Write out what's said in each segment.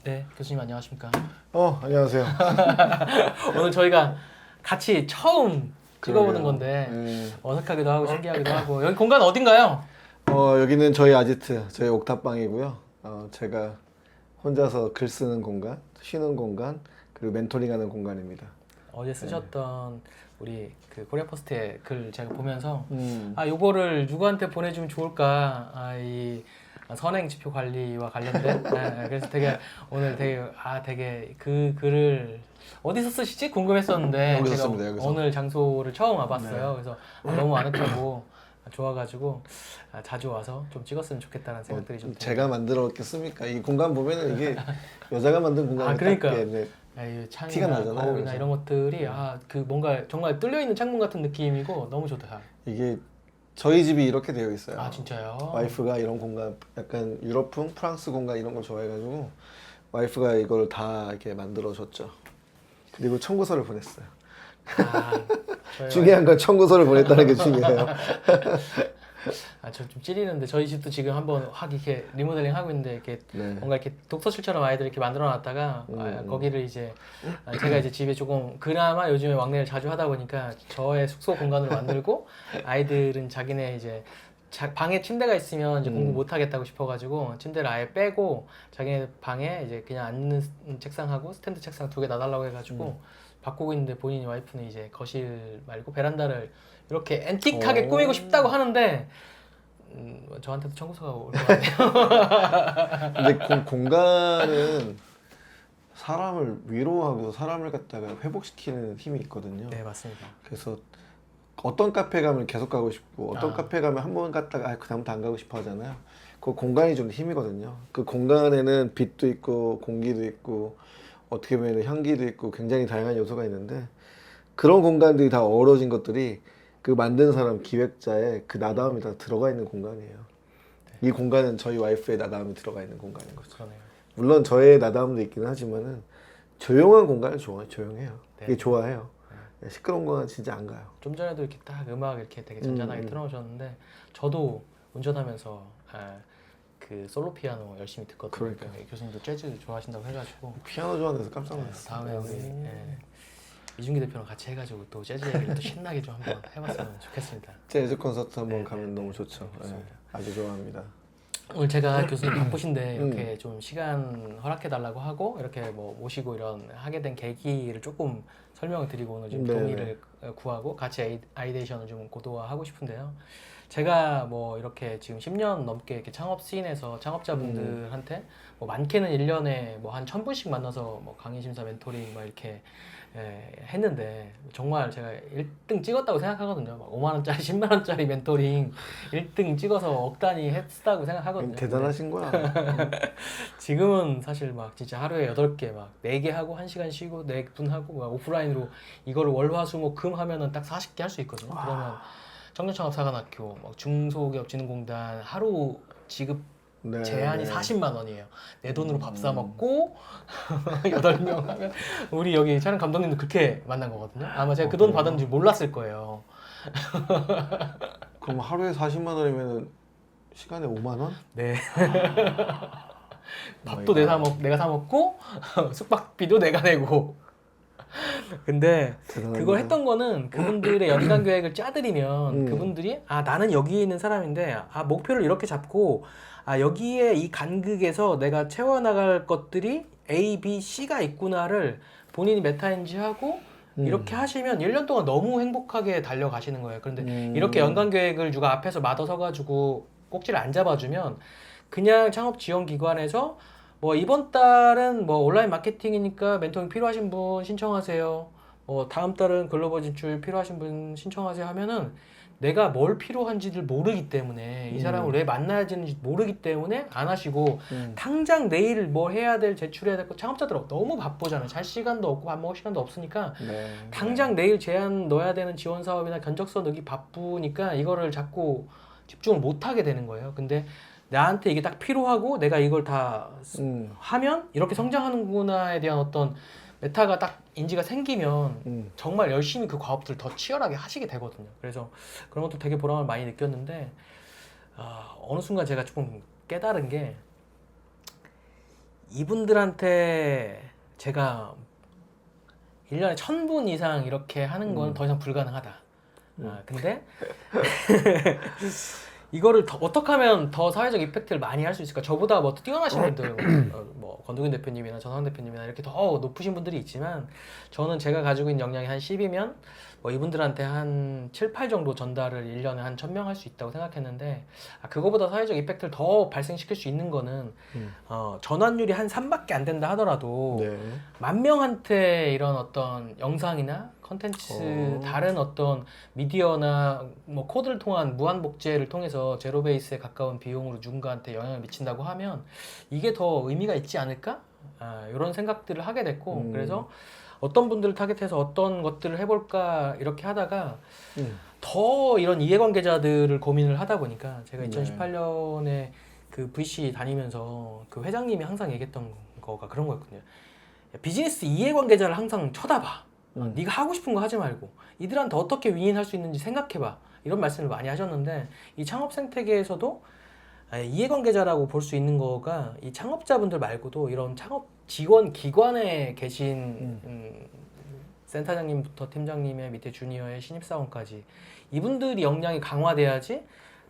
네, 교수님 안녕하십니까? 안녕하세요. 오늘 저희가 같이 처음 찍어보는 그러게요. 건데 네. 어색하기도 하고 신기하기도 하고 여기 공간 어딘가요? 여기는 저희 아지트, 저희 옥탑방이고요. 제가 혼자서 글 쓰는 공간, 쉬는 공간, 그리고 멘토링하는 공간입니다. 어제 쓰셨던 우리 그 코리아 포스트의 글 제가 보면서 음, 요거를 누구한테 보내주면 좋을까? 이 선행 지표 관리와 관련된 그래서 되게 오늘 되게 그 글을 어디서 쓰시지 궁금했었는데 여기서 제가 씁니다, 여기서. 오늘 장소를 처음 와봤어요. 네. 그래서 너무 아늑하고 좋아가지고 자주 와서 좀 찍었으면 좋겠다는 생각들이 좀 제가 만들었겠습니까? 이 공간 보면은 이게 여자가 만든 공간이 그러니까요. 딱 이 티가 창이나 나잖아요, 거울이나 그래서. 이런 것들이 그 뭔가 정말 뚫려 있는 창문 같은 느낌이고 너무 좋다. 이게 저희 집이 이렇게 되어 있어요. 진짜요? 와이프가 이런 공간, 약간 유럽풍, 프랑스 공간 이런 걸 좋아해가지고 와이프가 이걸 다 이렇게 만들어줬죠. 그리고 청구서를 보냈어요. 저희 중요한 건 청구서를 보냈다는 게 중요해요. 저 좀 찌리는데 저희 집도 지금 한번 이렇게 리모델링 하고 있는데 이렇게 네. 뭔가 이렇게 독서실처럼 아이들 이렇게 만들어 놨다가 거기를 이제 제가 이제 집에 조금 그나마 요즘에 왕래를 자주 하다 보니까 저의 숙소 공간으로 만들고 아이들은 자기네 이제 방에 침대가 있으면 이제 공부 못 하겠다고 싶어가지고 침대를 아예 빼고 자기네 방에 이제 그냥 앉는 책상하고 스탠드 책상 2개 놔달라고 해가지고 바꾸고 있는데 본인이 와이프는 이제 거실 말고 베란다를 이렇게 앤틱하게 꾸미고 싶다고 하는데 저한테도 청구서가 올 것 같네요. 근데 공간은 사람을 위로하고 사람을 갖다가 회복시키는 힘이 있거든요. 네, 맞습니다. 그래서 어떤 카페 가면 계속 가고 싶고 어떤 아. 카페 가면 한 번 갔다가 그다음부터 안 가고 싶어 하잖아요. 그 공간이 좀 힘이거든요. 그 공간에는 빛도 있고 공기도 있고 어떻게 보면 향기도 있고 굉장히 다양한 요소가 있는데 그런 공간들이 다 어우러진 것들이 그 만든 사람 기획자의 그 나다움이 다 들어가 있는 공간이에요. 이 공간은 저희 와이프의 나다움이 들어가 있는 공간인 거죠. 그러네요. 물론 저의 나다움도 있긴 하지만은 조용한 공간을 조용해요. 네. 이게 좋아해요. 시끄러운 공간 진짜 안 가요. 좀 전에도 이렇게 딱 음악 이렇게 되게 잔잔하게 틀어놓으셨는데 저도 운전하면서 그 솔로 피아노 열심히 듣거든요. 그러니까. 교수님도 재즈 좋아하신다고 해가지고 피아노 좋아해서 깜짝 놀랐어요. 다음에 우리 이준기 대표랑 같이 해가지고 또 재즈 얘기를 또 신나게 좀 한번 해봤으면 좋겠습니다. 재즈 콘서트 한번 가면 너무 좋죠. 좋습니다. 아주 좋아합니다. 오늘 제가 교수님 바쁘신데 이렇게 좀 시간 허락해 달라고 하고 이렇게 뭐 모시고 이런 하게 된 계기를 조금 설명을 드리고 오늘 좀 네네. 동의를 구하고 같이 아이데이션을 좀 고도화하고 싶은데요. 제가 뭐 이렇게 지금 10년 넘게 이렇게 창업 씬에서 창업자분들한테 뭐 많게는 1년에 뭐 한 1000분씩 만나서 뭐 강의 심사 멘토링 막 이렇게 했는데 정말 제가 1등 찍었다고 생각하거든요. 막 5만 원짜리, 10만 원짜리 멘토링 1등 찍어서 억 단위 했다고 생각하거든요. 대단하신 거야. 지금은 사실 막 진짜 하루에 8개 막 4개 하고 1시간 쉬고 4분 하고 막 오프라인으로 이거를 월화수목금 하면은 딱 40개 할 수 있거든요. 그러면 청년창업사관학교, 막 중소기업진흥공단 하루 지급 네, 제한이 네. 40만 원이에요. 내 돈으로 밥 사 먹고 8명 하면 우리 여기 촬영 감독님도 그렇게 만난 거거든요. 아마 제가 그 돈 받은 줄 몰랐을 거예요. 그럼 하루에 40만 원이면 시간에 5만 원? 네. 밥도 내가 사 먹고 숙박비도 내가 내고. 근데 대단합니다. 그걸 했던 거는 그분들의 연간 계획을 짜드리면 그분들이 나는 여기에 있는 사람인데 목표를 이렇게 잡고 여기에 이 간극에서 내가 채워나갈 것들이 A, B, C가 있구나를 본인이 메타인지하고 이렇게 하시면 1년 동안 너무 행복하게 달려가시는 거예요. 그런데 이렇게 연간 계획을 누가 앞에서 맞아서가지고 꼭지를 안 잡아주면 그냥 창업지원기관에서 뭐 이번 달은 뭐 온라인 마케팅이니까 멘토링 필요하신 분 신청하세요. 다음 달은 글로벌 진출 필요하신 분 신청하세요 하면은 내가 뭘 필요한지를 모르기 때문에 이 사람을 왜 만나야 되는지 모르기 때문에 안 하시고 당장 내일 뭐 해야 될 제출해야 될 거 창업자들 너무 바쁘잖아요. 잘 시간도 없고 밥 먹을 시간도 없으니까 네. 당장 내일 제안 넣어야 되는 지원 사업이나 견적서 넣기 바쁘니까 이거를 자꾸 집중을 못 하게 되는 거예요. 근데 나한테 이게 딱 필요하고 내가 이걸 다 하면 이렇게 성장하는구나에 대한 어떤 메타가 딱 인지가 생기면 정말 열심히 그 과업들을 더 치열하게 하시게 되거든요. 그래서 그런 것도 되게 보람을 많이 느꼈는데 어느 순간 제가 조금 깨달은 게 이분들한테 제가 1년에 1000분 이상 이렇게 하는 건 더 이상 불가능하다. 근데 이거를 어떻게 하면 더 사회적 이펙트를 많이 할 수 있을까? 저보다 뭐 뛰어나신 분들, 뭐 권동윤 대표님이나 전환 대표님이나 이렇게 더 높으신 분들이 있지만 저는 제가 가지고 있는 역량이 한 10이면 뭐 이분들한테 한 7, 8 정도 전달을 1년에 한 1000명 할 수 있다고 생각했는데 그거보다 사회적 이펙트를 더 발생시킬 수 있는 거는 전환율이 한 3밖에 안 된다 하더라도 네. 10,000명한테 이런 어떤 영상이나 컨텐츠 다른 어떤 미디어나 뭐 코드를 통한 무한 복제를 통해서 제로 베이스에 가까운 비용으로 누군가한테 영향을 미친다고 하면 이게 더 의미가 있지 않을까? 이런 생각들을 하게 됐고 그래서 어떤 분들을 타겟해서 어떤 것들을 해볼까 이렇게 하다가 더 이런 이해관계자들을 고민을 하다 보니까 제가 2018년에 그 VC 다니면서 그 회장님이 항상 얘기했던 거가 그런 거였거든요. 비즈니스 이해관계자를 항상 쳐다봐. 네가 하고 싶은 거 하지 말고 이들한테 어떻게 윈윈할 수 있는지 생각해봐. 이런 말씀을 많이 하셨는데 이 창업 생태계에서도 이해관계자라고 볼 수 있는 거가 이 창업자분들 말고도 이런 창업 지원 기관에 계신 센터장님부터 팀장님의 밑에 주니어의 신입사원까지 이분들이 역량이 강화돼야지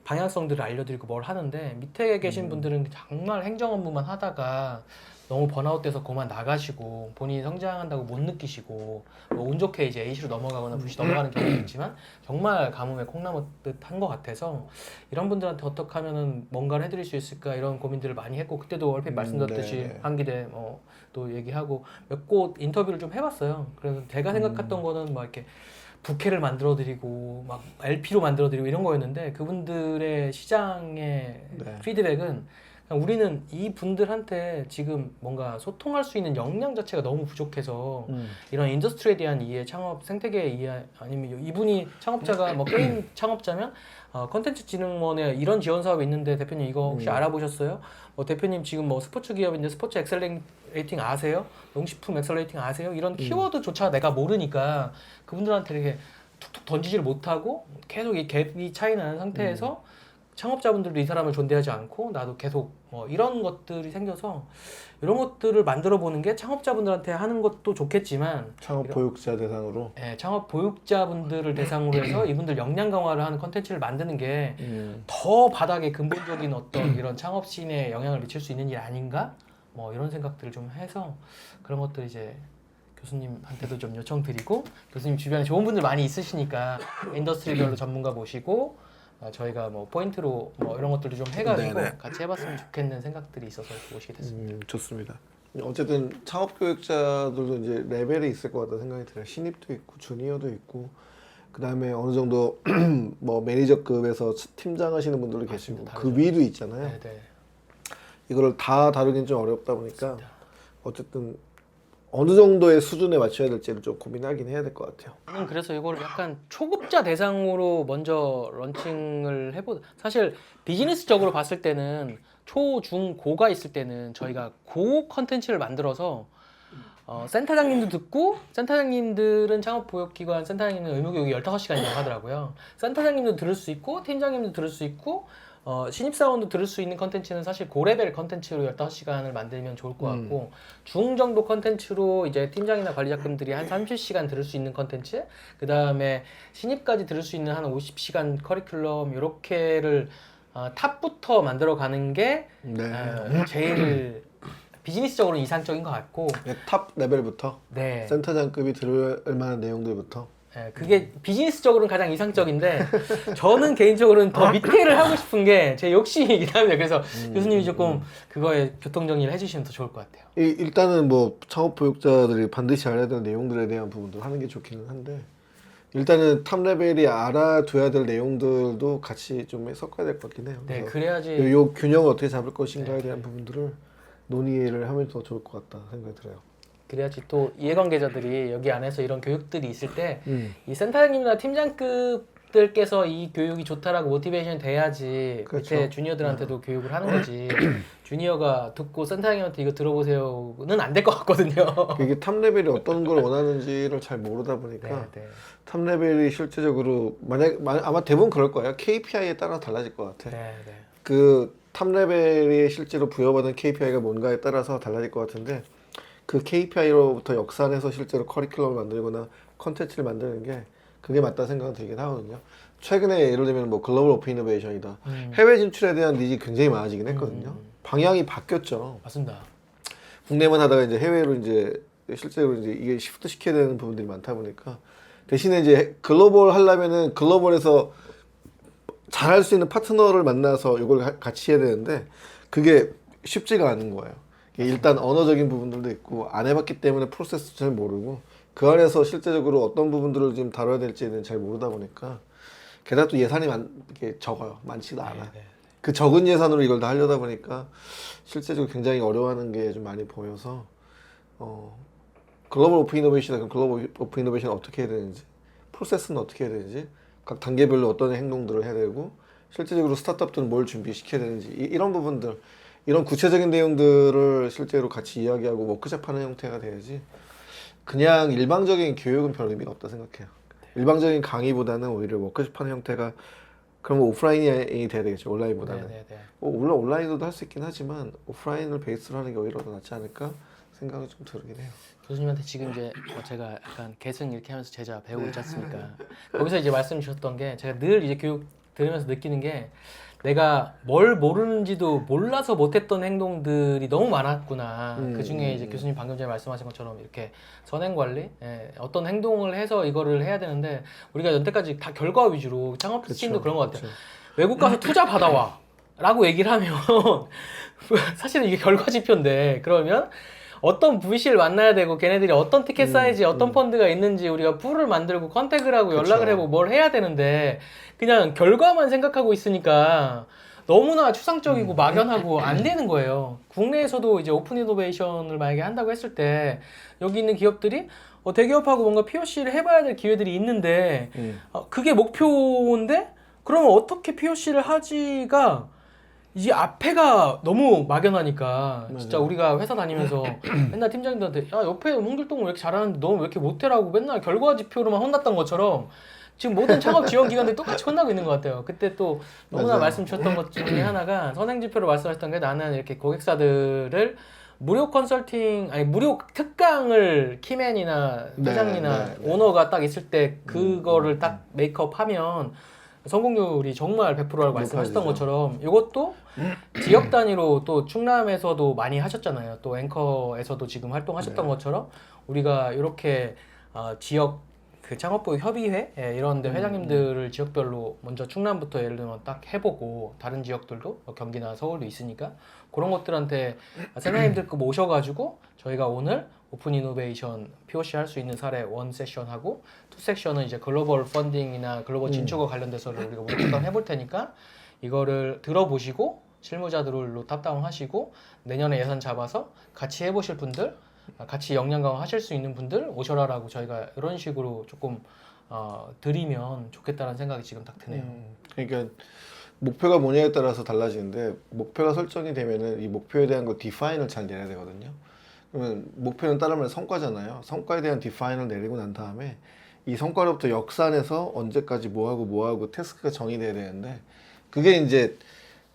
방향성들을 알려드리고 뭘 하는데 밑에 계신 분들은 정말 행정 업무만 하다가 너무 번아웃돼서 그만 나가시고 본인이 성장한다고 못 느끼시고 뭐 운 좋게 이제 A시로 넘어가거나 V시 넘어가는 경우도 있지만 정말 가뭄에 콩나물 듯 한 것 같아서 이런 분들한테 어떻게 하면은 뭔가를 해드릴 수 있을까 이런 고민들을 많이 했고 그때도 얼핏 말씀드렸듯이 한기대 또 얘기하고 몇 곳 인터뷰를 좀 해봤어요. 그래서 제가 생각했던 거는 막 이렇게 부캐를 만들어드리고 막 LP로 만들어드리고 이런 거였는데 그분들의 시장의 피드백은 그냥 우리는 이 분들한테 지금 뭔가 소통할 수 있는 역량 자체가 너무 부족해서 이런 인더스트리에 대한 이해, 창업 생태계에 이해 아니면 이분이 창업자가 뭐 게임 창업자면 컨텐츠진흥원에 이런 지원 사업이 있는데 대표님 이거 혹시 알아보셨어요? 대표님 지금 뭐 스포츠 기업인데 스포츠 엑셀레이팅 아세요? 농식품 엑셀레이팅 아세요? 이런 키워드조차 내가 모르니까 그분들한테 이렇게 툭툭 던지지를 못하고 계속 이 갭이 차이 나는 상태에서 창업자분들도 이 사람을 존대하지 않고 나도 계속 이런 것들이 생겨서 이런 것들을 만들어 보는 게 창업자분들한테 하는 것도 좋겠지만 창업 보육자 대상으로 창업 보육자분들을 대상으로 해서 이분들 역량 강화를 하는 컨텐츠를 만드는 게 더 바닥에 근본적인 어떤 이런 창업 씬에 영향을 미칠 수 있는 일 아닌가? 이런 생각들을 좀 해서 그런 것들 이제 교수님한테도 좀 요청드리고 교수님 주변에 좋은 분들 많이 있으시니까 인더스트리별로 전문가 모시고 저희가 뭐 포인트로 이런 것들도 좀 해가지고 같이 해봤으면 좋겠는 생각들이 있어서 모시게 됐습니다. 좋습니다. 어쨌든 창업 교육자들도 이제 레벨이 있을 것 같다 생각이 들어요. 신입도 있고 주니어도 있고 그 다음에 어느 정도 뭐 매니저급에서 팀장 하시는 분들도 계시고 그 위도 있잖아요. 네네. 이거를 다 다루긴 좀 어렵다 보니까 어쨌든 어느 정도의 수준에 맞춰야 될지를 좀 고민하긴 해야 될 것 같아요. 저는 그래서 이거를 약간 초급자 대상으로 먼저 런칭을 사실 비즈니스적으로 봤을 때는 초, 중, 고가 있을 때는 저희가 고 컨텐츠를 만들어서 센터장님도 듣고 센터장님들은 창업보육기관 센터장님은 의무교육이 15시간이라고 하더라고요. 센터장님도 들을 수 있고 팀장님도 들을 수 있고 신입사원도 들을 수 있는 컨텐츠는 사실 고레벨 컨텐츠로 15시간을 만들면 좋을 것 같고 중 정도 컨텐츠로 이제 팀장이나 관리자분들이 한 30시간 들을 수 있는 컨텐츠 그 다음에 신입까지 들을 수 있는 한 50시간 커리큘럼 요렇게를 탑부터 만들어 가는 게 제일 비즈니스적으로는 이상적인 것 같고 탑 레벨부터 센터장급이 들을 만한 내용들부터 그게 비즈니스적으로는 가장 이상적인데 저는 개인적으로는 더 밑에를 하고 싶은 게 제 욕심이긴 합니다. 그래서 교수님이 조금 그거에 교통정리를 해주시면 더 좋을 것 같아요. 일단은 뭐 창업 보육자들이 반드시 알아야 될 내용들에 대한 부분들 하는 게 좋기는 한데 일단은 탑 레벨이 알아둬야 될 내용들도 같이 좀 섞어야 될 것 같긴 해요. 네, 그래야지 요 균형을 어떻게 잡을 것인가에 대한 부분들을 논의를 하면 더 좋을 것 같다 생각이 들어요. 그래야지 또 이해관계자들이 여기 안에서 이런 교육들이 있을 때 이 센터장님이나 팀장급들께서 이 교육이 좋다라고 모티베이션 돼야지 밑에 주니어들한테도 교육을 하는 거지 주니어가 듣고 센터장님한테 이거 들어보세요는 안 될 것 같거든요. 이게 탑 레벨이 어떤 걸 원하는지를 잘 모르다 보니까 탑 레벨이 실제적으로 아마 대부분 그럴 거예요. KPI에 따라 달라질 것 같아. 그 탑 레벨이 실제로 부여받은 KPI가 뭔가에 따라서 달라질 것 같은데 그 KPI로부터 역산해서 실제로 커리큘럼을 만들거나 컨텐츠를 만드는 게 그게 맞다 생각은 들긴 하거든요. 최근에 예를 들면 뭐 글로벌 오픈 이노베이션이다. 해외 진출에 대한 니즈 굉장히 많아지긴 했거든요. 방향이 바뀌었죠. 맞습니다. 국내만 하다가 이제 해외로 이제 실제로 이제 이게 시프트 시켜야 되는 부분들이 많다 보니까 대신에 이제 글로벌 하려면은 글로벌에서 잘할 수 있는 파트너를 만나서 이걸 같이 해야 되는데 그게 쉽지가 않은 거예요. 일단 언어적인 부분들도 있고 안 해봤기 때문에 프로세스도 잘 모르고 그 안에서 실제적으로 어떤 부분들을 지금 다뤄야 될지는 잘 모르다 보니까 게다가 또 예산이 이렇게 적어요. 많지도 않아. 네. 그 적은 예산으로 이걸 다 하려다 보니까 실제적으로 굉장히 어려워하는 게 좀 많이 보여서 글로벌 오픈 이노베이션이나 글로벌 오픈 이노베이션 어떻게 해야 되는지 프로세스는 어떻게 해야 되는지 각 단계별로 어떤 행동들을 해야 되고 실제적으로 스타트업들은 뭘 준비시켜야 되는지 이런 부분들 이런 구체적인 내용들을 실제로 같이 이야기하고 워크숍하는 형태가 돼야지 그냥 일방적인 교육은 별 의미가 없다 생각해요. 일방적인 강의보다는 오히려 워크숍하는 형태가 그러면 오프라인이 돼야 되겠죠. 온라인보다는. 물론 온라인으로도 할 수 있긴 하지만 오프라인을 베이스로 하는 게 오히려 더 낫지 않을까 생각이 좀 들긴 해요. 교수님한테 지금 이제 제가 약간 계승 이렇게 하면서 제자 배우고 있지 않습니까? 거기서 이제 말씀 주셨던 게 제가 늘 이제 교육 들으면서 느끼는 게 내가 뭘 모르는지도 몰라서 못했던 행동들이 너무 많았구나. 그 중에 이제 교수님 방금 전에 말씀하신 것처럼 이렇게 선행 관리, 어떤 행동을 해서 이거를 해야 되는데 우리가 여태까지 다 결과 위주로 창업 팀도 그런 것 같아요. 외국 가서 투자 받아와 라고 얘기를 하면 사실은 이게 결과 지표인데 그러면 어떤 VC를 만나야 되고 걔네들이 어떤 티켓 사이즈에 어떤 펀드가 있는지 우리가 풀을 만들고 컨택을 하고 연락을 해보고 뭘 해야 되는데 그냥 결과만 생각하고 있으니까 너무나 추상적이고 막연하고 안 되는 거예요. 국내에서도 이제 오픈 이노베이션을 만약에 한다고 했을 때 여기 있는 기업들이 대기업하고 뭔가 POC를 해봐야 될 기회들이 있는데 그게 목표인데 그러면 어떻게 POC를 하지가 이 앞에가 너무 막연하니까 진짜 우리가 회사 다니면서 맨날 팀장님들한테 야 옆에 홍길동은 왜 이렇게 잘하는데 너는 왜 이렇게 못해라고 맨날 결과 지표로만 혼났던 것처럼 지금 모든 창업 지원 기관들이 똑같이 혼나고 있는 것 같아요. 그때 또 너무나 말씀 주셨던 것 중에 하나가 선행 지표로 말씀하셨던 게 나는 이렇게 고객사들을 무료 컨설팅 아니 무료 특강을 키맨이나 회장이나 오너가 딱 있을 때 그거를 딱 메이크업하면 성공률이 정말 100%라고 말씀하셨던 것처럼 이것도 지역 단위로 또 충남에서도 많이 하셨잖아요. 또 앵커에서도 지금 활동하셨던 것처럼 우리가 이렇게 지역 그 창업부 협의회 이런 데 회장님들을 지역별로 먼저 충남부터 예를 들면 딱 해보고 다른 지역들도 경기나 서울도 있으니까 그런 것들한테 선생님들 그 모셔가지고 저희가 오늘 오픈 이노베이션 POC 할 수 있는 사례 1 세션하고 2 세션은 이제 글로벌 펀딩이나 글로벌 진출과 관련돼서를 우리가 모니터링 해볼 테니까 이거를 들어보시고 실무자들로 탑다운 하시고 내년에 예산 잡아서 같이 해보실 분들 같이 역량 강화 하실 수 있는 분들 오셔라라고 저희가 이런 식으로 조금 드리면 좋겠다는 생각이 지금 딱 드네요. 그러니까 목표가 뭐냐에 따라서 달라지는데 목표가 설정이 되면은 이 목표에 대한 거 디파인을 잘 내야 되거든요. 그러면 목표는 다른 말 성과잖아요. 성과에 대한 디파인을 내리고 난 다음에 이 성과로부터 역산해서 언제까지 뭐하고 태스크가 정의돼야 되는데 그게 이제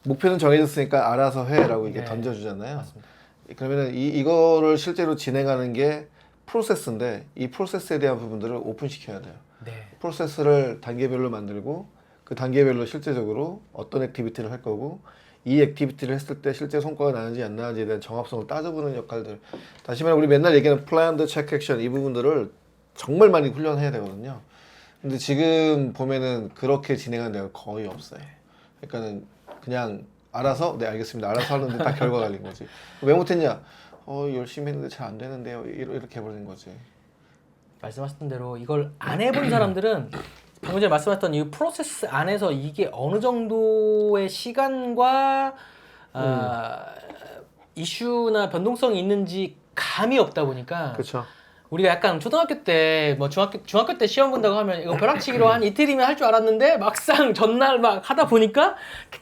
목표는 정해졌으니까 알아서 해라고 이게 던져주잖아요. 맞습니다. 그러면은 이거를 실제로 진행하는 게 프로세스인데 이 프로세스에 대한 부분들을 오픈시켜야 돼요. 프로세스를 단계별로 만들고 그 단계별로 실제적으로 어떤 액티비티를 할 거고 이 액티비티를 했을 때 실제 성과가 나는지 안 나는지에 대한 정합성을 따져보는 역할들. 다시 말해 우리 맨날 얘기하는 플랜드, 체크, 액션 이 부분들을 정말 많이 훈련해야 되거든요. 근데 지금 보면은 그렇게 진행하는 데가 거의 없어요. 그러니까는 그냥 알아서 네 알겠습니다. 알아서 하는데 딱 결과 갈린 거지. 왜 못했냐? 열심히 했는데 잘 안 되는데요. 이렇게 해버리는 거지. 말씀하셨던 대로 이걸 안 해본 사람들은 방금 전에 말씀하셨던 이 프로세스 안에서 이게 어느 정도의 시간과 이슈나 변동성이 있는지 감이 없다 보니까 그렇죠. 우리가 약간 초등학교 때 뭐 중학교 때 시험 본다고 하면 이거 벼락치기로 한 이틀이면 할 줄 알았는데 막상 전날 막 하다 보니까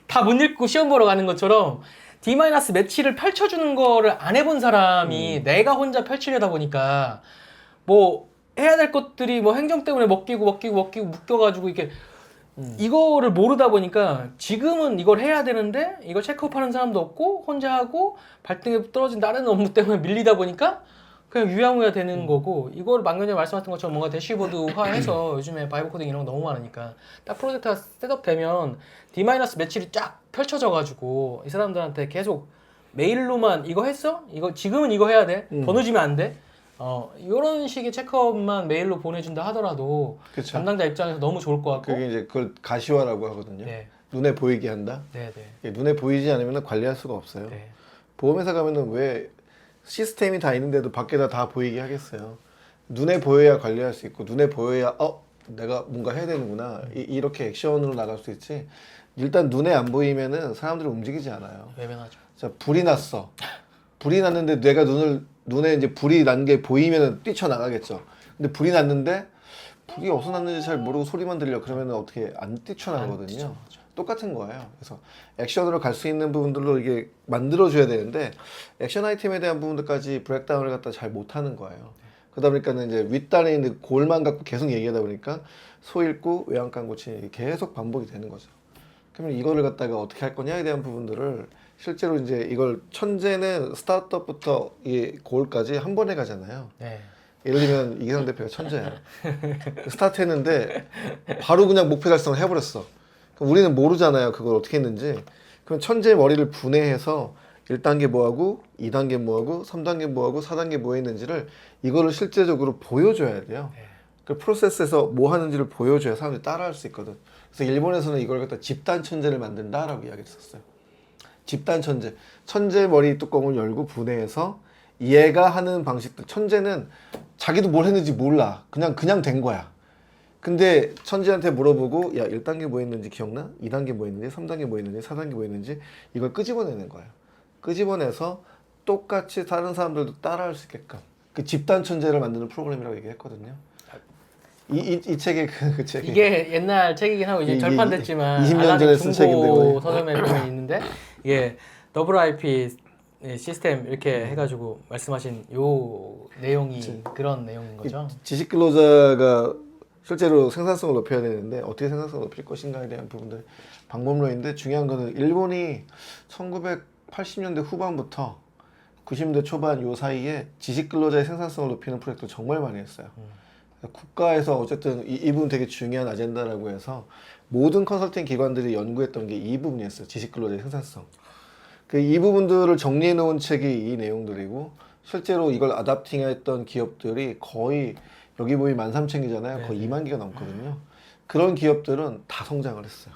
다 못 읽고 시험 보러 가는 것처럼 D- 매치를 펼쳐주는 거를 안 해본 사람이 내가 혼자 펼치려다 보니까 뭐 해야 될 것들이 뭐 행정 때문에 먹기고 묶여가지고 이렇게 이거를 모르다 보니까 지금은 이걸 해야 되는데 이걸 체크업하는 사람도 없고 혼자 하고 발등에 떨어진 다른 업무 때문에 밀리다 보니까 그냥 유야무야 되는 거고 이걸 막년 전에 말씀하셨던 것처럼 뭔가 대시보드화해서 요즘에 바이브 코딩 이런 거 너무 많으니까 딱 프로젝트가 셋업되면 D- 며칠이 쫙 펼쳐져 가지고 이 사람들한테 계속 메일로만 이거 했어? 이거 지금은 이거 해야 돼? 더 늦으면 안 돼? 이런 식의 체크업만 메일로 보내준다 하더라도 그쵸. 담당자 입장에서 너무 좋을 것 같고 그게 이제 그걸 가시화라고 하거든요. 네. 눈에 보이게 한다. 네, 네. 눈에 보이지 않으면 관리할 수가 없어요. 네. 보험회사 가면은 왜 시스템이 다 있는데도 밖에다 다 보이게 하겠어요. 눈에 보여야 관리할 수 있고 눈에 보여야 내가 뭔가 해야 되는구나 이렇게 액션으로 나갈 수 있지. 일단 눈에 안 보이면은 사람들이 움직이지 않아요. 외면하죠. 자, 불이 났어. 불이 났는데 내가 눈에 이제 불이 난 게 보이면은 뛰쳐나가겠죠. 근데 불이 났는데 불이 어디서 났는지 잘 모르고 소리만 들려. 그러면은 어떻게 안 뛰쳐나가거든요. 똑같은 거예요. 그래서 액션으로 갈 수 있는 부분들로 이게 만들어줘야 되는데 액션 아이템에 대한 부분들까지 브렉다운을 갖다 잘 못하는 거예요. 그러다 보니까는 이제 윗단에 있는 골만 갖고 계속 얘기하다 보니까 소 읽고 외양간 고치는 계속 반복이 되는 거죠. 그러면 이거를 갖다가 어떻게 할 거냐에 대한 부분들을 실제로 이제 이걸 천재는 스타트업부터 이 고을까지 한 번에 가잖아요. 네. 예를 들면 이기상 대표가 천재예요. 스타트했는데 바로 그냥 목표 달성을 해버렸어. 그럼 우리는 모르잖아요. 그걸 어떻게 했는지. 그럼 천재의 머리를 분해해서 1단계 뭐하고 2단계 뭐하고 3단계 뭐하고 4단계 뭐 했는지를 이거를 실제적으로 보여줘야 돼요. 그 프로세스에서 뭐 하는지를 보여줘야 사람들이 따라할 수 있거든. 그래서 일본에서는 이걸 갖다 집단 천재를 만든다라고 이야기를 했었어요. 집단 천재. 천재 머리 뚜껑을 열고 분해해서 얘가 하는 방식들. 천재는 자기도 뭘 했는지 몰라. 그냥 된 거야. 근데 천재한테 물어보고 야 1단계 뭐 했는지 기억나? 2단계 뭐 했는지 3단계 뭐 했는지 4단계 뭐 했는지 이걸 끄집어내는 거예요. 끄집어내서 똑같이 다른 사람들도 따라할 수 있게끔 그 집단 천재를 만드는 프로그램이라고 얘기했거든요. 이 책의 그 책이 이게 옛날 책이긴 하고 이제 절판됐지만 20년 전에 쓴 책인데 중고 서점에 보면 있는데 이게 더블 IP 시스템 이렇게 해가지고 말씀하신 요 내용이 그런 내용인 거죠. 지식 근로자가 실제로 생산성을 높여야 되는데 어떻게 생산성을 높일 것인가에 대한 부분들 방법론인데 중요한 거는 일본이 1980년대 후반부터 90년대 초반 요 사이에 지식 근로자의 생산성을 높이는 프로젝트를 정말 많이 했어요. 국가에서 어쨌든 이 부분 되게 중요한 아젠다라고 해서 모든 컨설팅 기관들이 연구했던 게 이 부분이었어요. 지식 근로자의 생산성. 이 부분들을 정리해 놓은 책이 이 내용들이고 실제로 이걸 아답팅했던 기업들이 거의 여기 보이 13,000개잖아요. 거의 2만 개가 넘거든요. 그런 기업들은 다 성장을 했어요.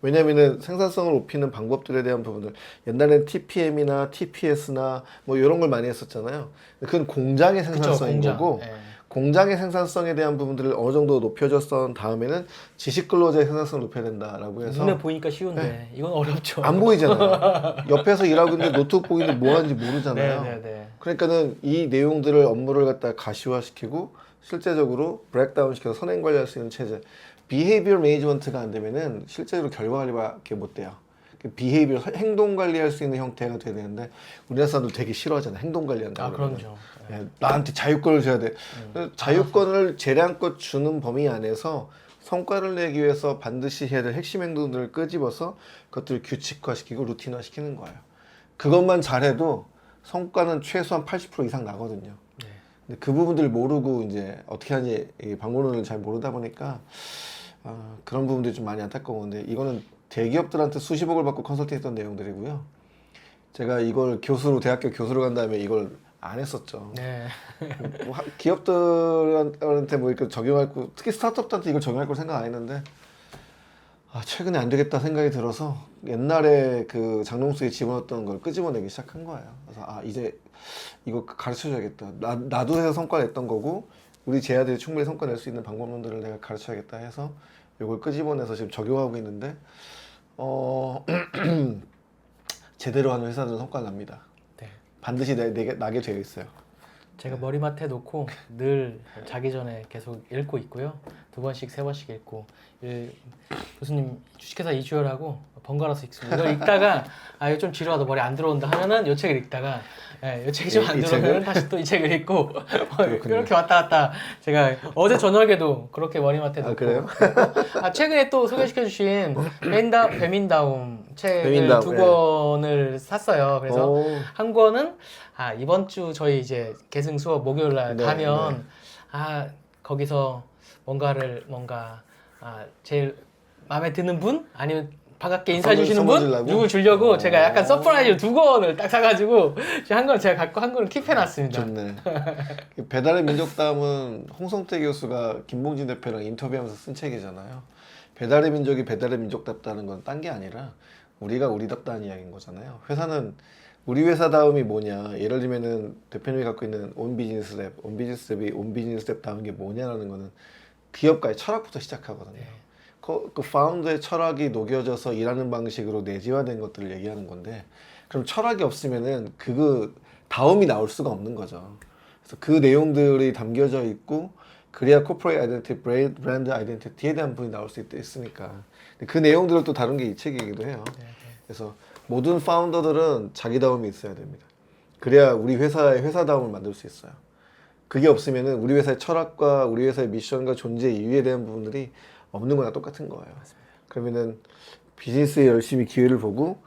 왜냐면은 생산성을 높이는 방법들에 대한 부분들 옛날엔 TPM이나 TPS나 뭐 이런 걸 많이 했었잖아요. 그건 공장의 생산성인 거고 공장의 생산성에 대한 부분들을 어느 정도 높여줬던 다음에는 지식 근로자의 생산성을 높여야 된다라고 해서 눈에 보니까 쉬운데 이건 어렵죠. 안 보이잖아요. 옆에서 일하고 있는데 노트북 보이는데 뭐 하는지 모르잖아요. 그러니까는 이 내용들을 업무를 갖다 가시화시키고 실제적으로 브렉다운 시켜서 선행 관리할 수 있는 체제. 비헤이비어 매니지먼트가 안 되면은 실제로 결과 관리밖에 못 돼요. 비헤이비어 행동 관리할 수 있는 형태가 돼야 되는데 우리나라 사람들 되게 싫어하잖아요. 행동 관리한다. 아 그럼요. 나한테 자유권을 줘야 돼. 자유권을 재량껏 주는 범위 안에서 성과를 내기 위해서 반드시 해야 될 핵심 행동들을 끄집어서 그것들을 규칙화시키고 루틴화시키는 거예요. 그것만 잘해도 성과는 최소한 80% 이상 나거든요. 근데 그 부분들을 모르고 이제 어떻게 하는지 방법론을 잘 모르다 보니까 그런 부분들이 좀 많이 안타까운 건데 이거는 대기업들한테 수십억을 받고 컨설팅했던 내용들이고요. 제가 이걸 대학교 교수로 간 다음에 이걸 안 했었죠. 기업들한테 뭐 이렇게 적용할 거, 특히 스타트업들한테 이걸 적용할 걸 생각 안 했는데 최근에 안 되겠다 생각이 들어서 옛날에 그 장롱수에 집어넣었던 걸 끄집어내기 시작한 거예요. 그래서 이제 이거 가르쳐줘야겠다. 나도 해서 성과 냈던 거고 우리 제자들이 충분히 성과 낼 수 있는 방법론들을 내가 가르쳐야겠다 해서 이걸 끄집어내서 지금 적용하고 있는데 제대로 하는 회사들은 성과가 납니다. 반드시 나게 되어 있어요. 제가 머리맡에 놓고 늘 자기 전에 계속 읽고 있고요. 2번씩 3번씩 읽고 교수님 주식회사 이주열하고 번갈아서 읽습니다. 이걸 읽다가 이거 좀 지루하다 머리 안 들어온다 하면은 이 책을 읽다가 이 책이 좀 안 들어오면 다시 또 이 책을 읽고 이렇게 왔다 갔다 제가 어제 저녁에도 그렇게 머리맡에 놓고 그래요? 최근에 또 소개시켜 주신 배민다움 책을 배민다움, 2권을 샀어요. 그래서 오. 한 권은 이번 주 저희 이제 계승 수업 목요일 날 네, 가면 거기서 뭔가 제일 마음에 드는 분 아니면 반갑게 인사해 주시는 분 주려고? 누구 주려고 제가 약간 서프라이즈로 2권을 딱 사가지고 한 권 제가 갖고 한 권을 킵해놨습니다. 좋네. 배달의 민족담은 홍성태 교수가 김봉진 대표랑 인터뷰하면서 쓴 책이잖아요. 배달의 민족이 배달의 민족답다는 건 딴 게 아니라 우리가 우리답다는 이야기인 거잖아요. 회사는 우리 회사다움이 뭐냐. 예를 들면은 대표님이 갖고 있는 온 비즈니스 랩, 온 비즈니스 랩이 온 비즈니스 랩다운 게 뭐냐라는 거는 기업가의 철학부터 시작하거든요. 네. 그 파운더의 철학이 녹여져서 일하는 방식으로 내재화된 것들을 얘기하는 건데, 그럼 철학이 없으면은 그 다음이 나올 수가 없는 거죠. 그래서 그 내용들이 담겨져 있고 그래야 코퍼레이트 아이덴티티, 브랜드 아이덴티티에 대한 부분이 나올 수 있으니까 그 내용들을 또 다룬 게 이 책이기도 해요. 그래서 모든 파운더들은 자기다움이 있어야 됩니다. 그래야 우리 회사의 회사다움을 만들 수 있어요. 그게 없으면은 우리 회사의 철학과 우리 회사의 미션과 존재 이유에 대한 부분들이 없는 거나 똑같은 거예요. 그러면은 비즈니스에 열심히 기회를 보고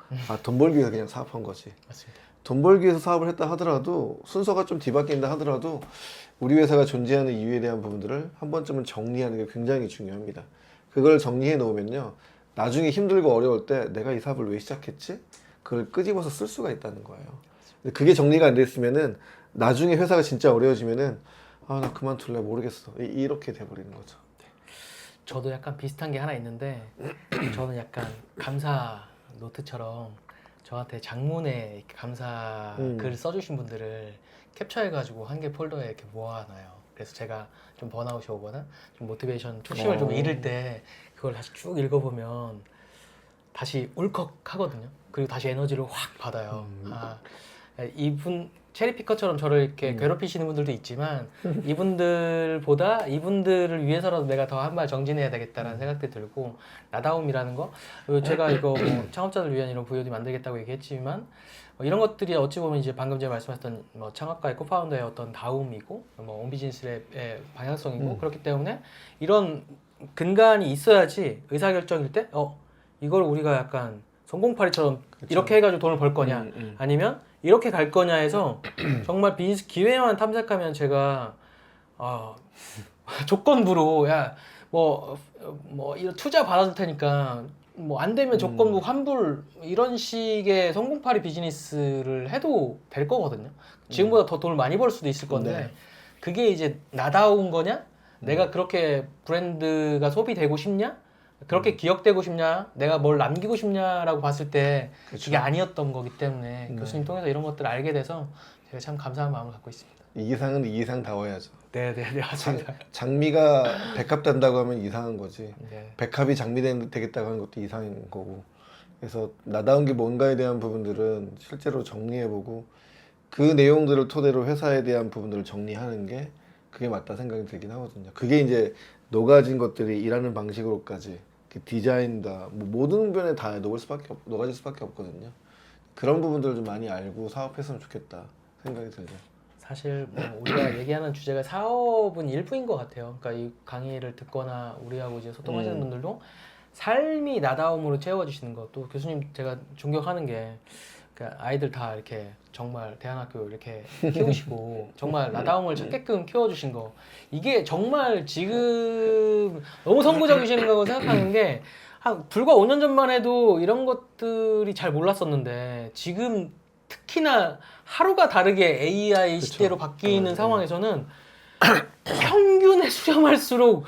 돈 벌기 위해서 그냥 사업한 거지. 맞습니다. 돈 벌기 위해서 사업을 했다 하더라도 순서가 좀 뒤바뀐다 하더라도 우리 회사가 존재하는 이유에 대한 부분들을 한 번쯤은 정리하는 게 굉장히 중요합니다. 그걸 정리해 놓으면요, 나중에 힘들고 어려울 때 내가 이 사업을 왜 시작했지? 그걸 끄집어서 쓸 수가 있다는 거예요. 근데 그게 정리가 안 됐으면은 나중에 회사가 진짜 어려워지면은 나 그만둘래 모르겠어 이렇게 돼버리는 거죠. 저도 약간 비슷한 게 하나 있는데 저는 약간 감사 노트처럼 저한테 장문에 이렇게 감사 글 써주신 분들을 캡처해가지고 한 개 폴더에 이렇게 모아놔요. 그래서 제가 좀 번아웃이 오거나 좀 모티베이션 초심을 좀 잃을 때 그걸 다시 쭉 읽어보면 다시 울컥 하거든요. 그리고 다시 에너지를 확 받아요. 이분 체리피커처럼 저를 이렇게 괴롭히시는 분들도 있지만 이분들보다 이분들을 위해서라도 내가 더 한 발 정진해야 되겠다라는 생각도 들고, 나다움이라는 거, 그리고 제가 이거 뭐 창업자들 위한 이런 VOD 만들겠다고 얘기했지만 이런 것들이 어찌 보면 이제 방금 제가 말씀하셨던 창업가의 코파운더의 어떤 다움이고 온비즈니스의 방향성이고 그렇기 때문에 이런 근간이 있어야지 의사결정일 때 이걸 우리가 약간 성공파리처럼 이렇게 해가지고 돈을 벌 거냐 아니면 이렇게 갈 거냐 해서 정말 비즈니스 기회만 탐색하면 제가 조건부로 이런 투자 받아줄 테니까 안 되면 조건부 환불 이런 식의 성공파리 비즈니스를 해도 될 거거든요. 지금보다 더 돈을 많이 벌 수도 있을 건데 그게 이제 나다운 거냐? 내가 그렇게 브랜드가 소비되고 싶냐? 그렇게 기억되고 싶냐? 내가 뭘 남기고 싶냐라고 봤을 때 그게 아니었던 거기 때문에 교수님 통해서 이런 것들을 알게 돼서 제가 참 감사한 마음을 갖고 있습니다. 이상은 이상다워야죠. 네, 맞습니다. 장미가 백합 된다고 하면 이상한 거지. 네. 백합이 장미 되겠다고 하는 것도 이상인 거고. 그래서 나다운 게 뭔가에 대한 부분들은 실제로 정리해보고 그 내용들을 토대로 회사에 대한 부분들을 정리하는 게 그게 맞다 생각이 들긴 하거든요. 그게 이제 녹아진 것들이 일하는 방식으로까지 디자인다 모든 면에 다 녹아질 수밖에 없거든요. 그런 부분들을 좀 많이 알고 사업했으면 좋겠다 생각이 들죠. 사실 우리가 얘기하는 주제가 사업은 일부인 것 같아요. 그러니까 이 강의를 듣거나 우리하고 이제 소통하시는 분들도 삶이 나다움으로 채워주시는 것도 교수님 제가 존경하는 게 그러니까 아이들 다 이렇게 정말 대안학교 이렇게 키우시고 정말 나다움을 찾게끔 키워주신 거, 이게 정말 지금 너무 선구적이신 거라고 생각하는 게 불과 5년 전만 해도 이런 것들이 잘 몰랐었는데 지금 특히나 하루가 다르게 AI 시대로 바뀌는 상황에서는 평균에 수렴할수록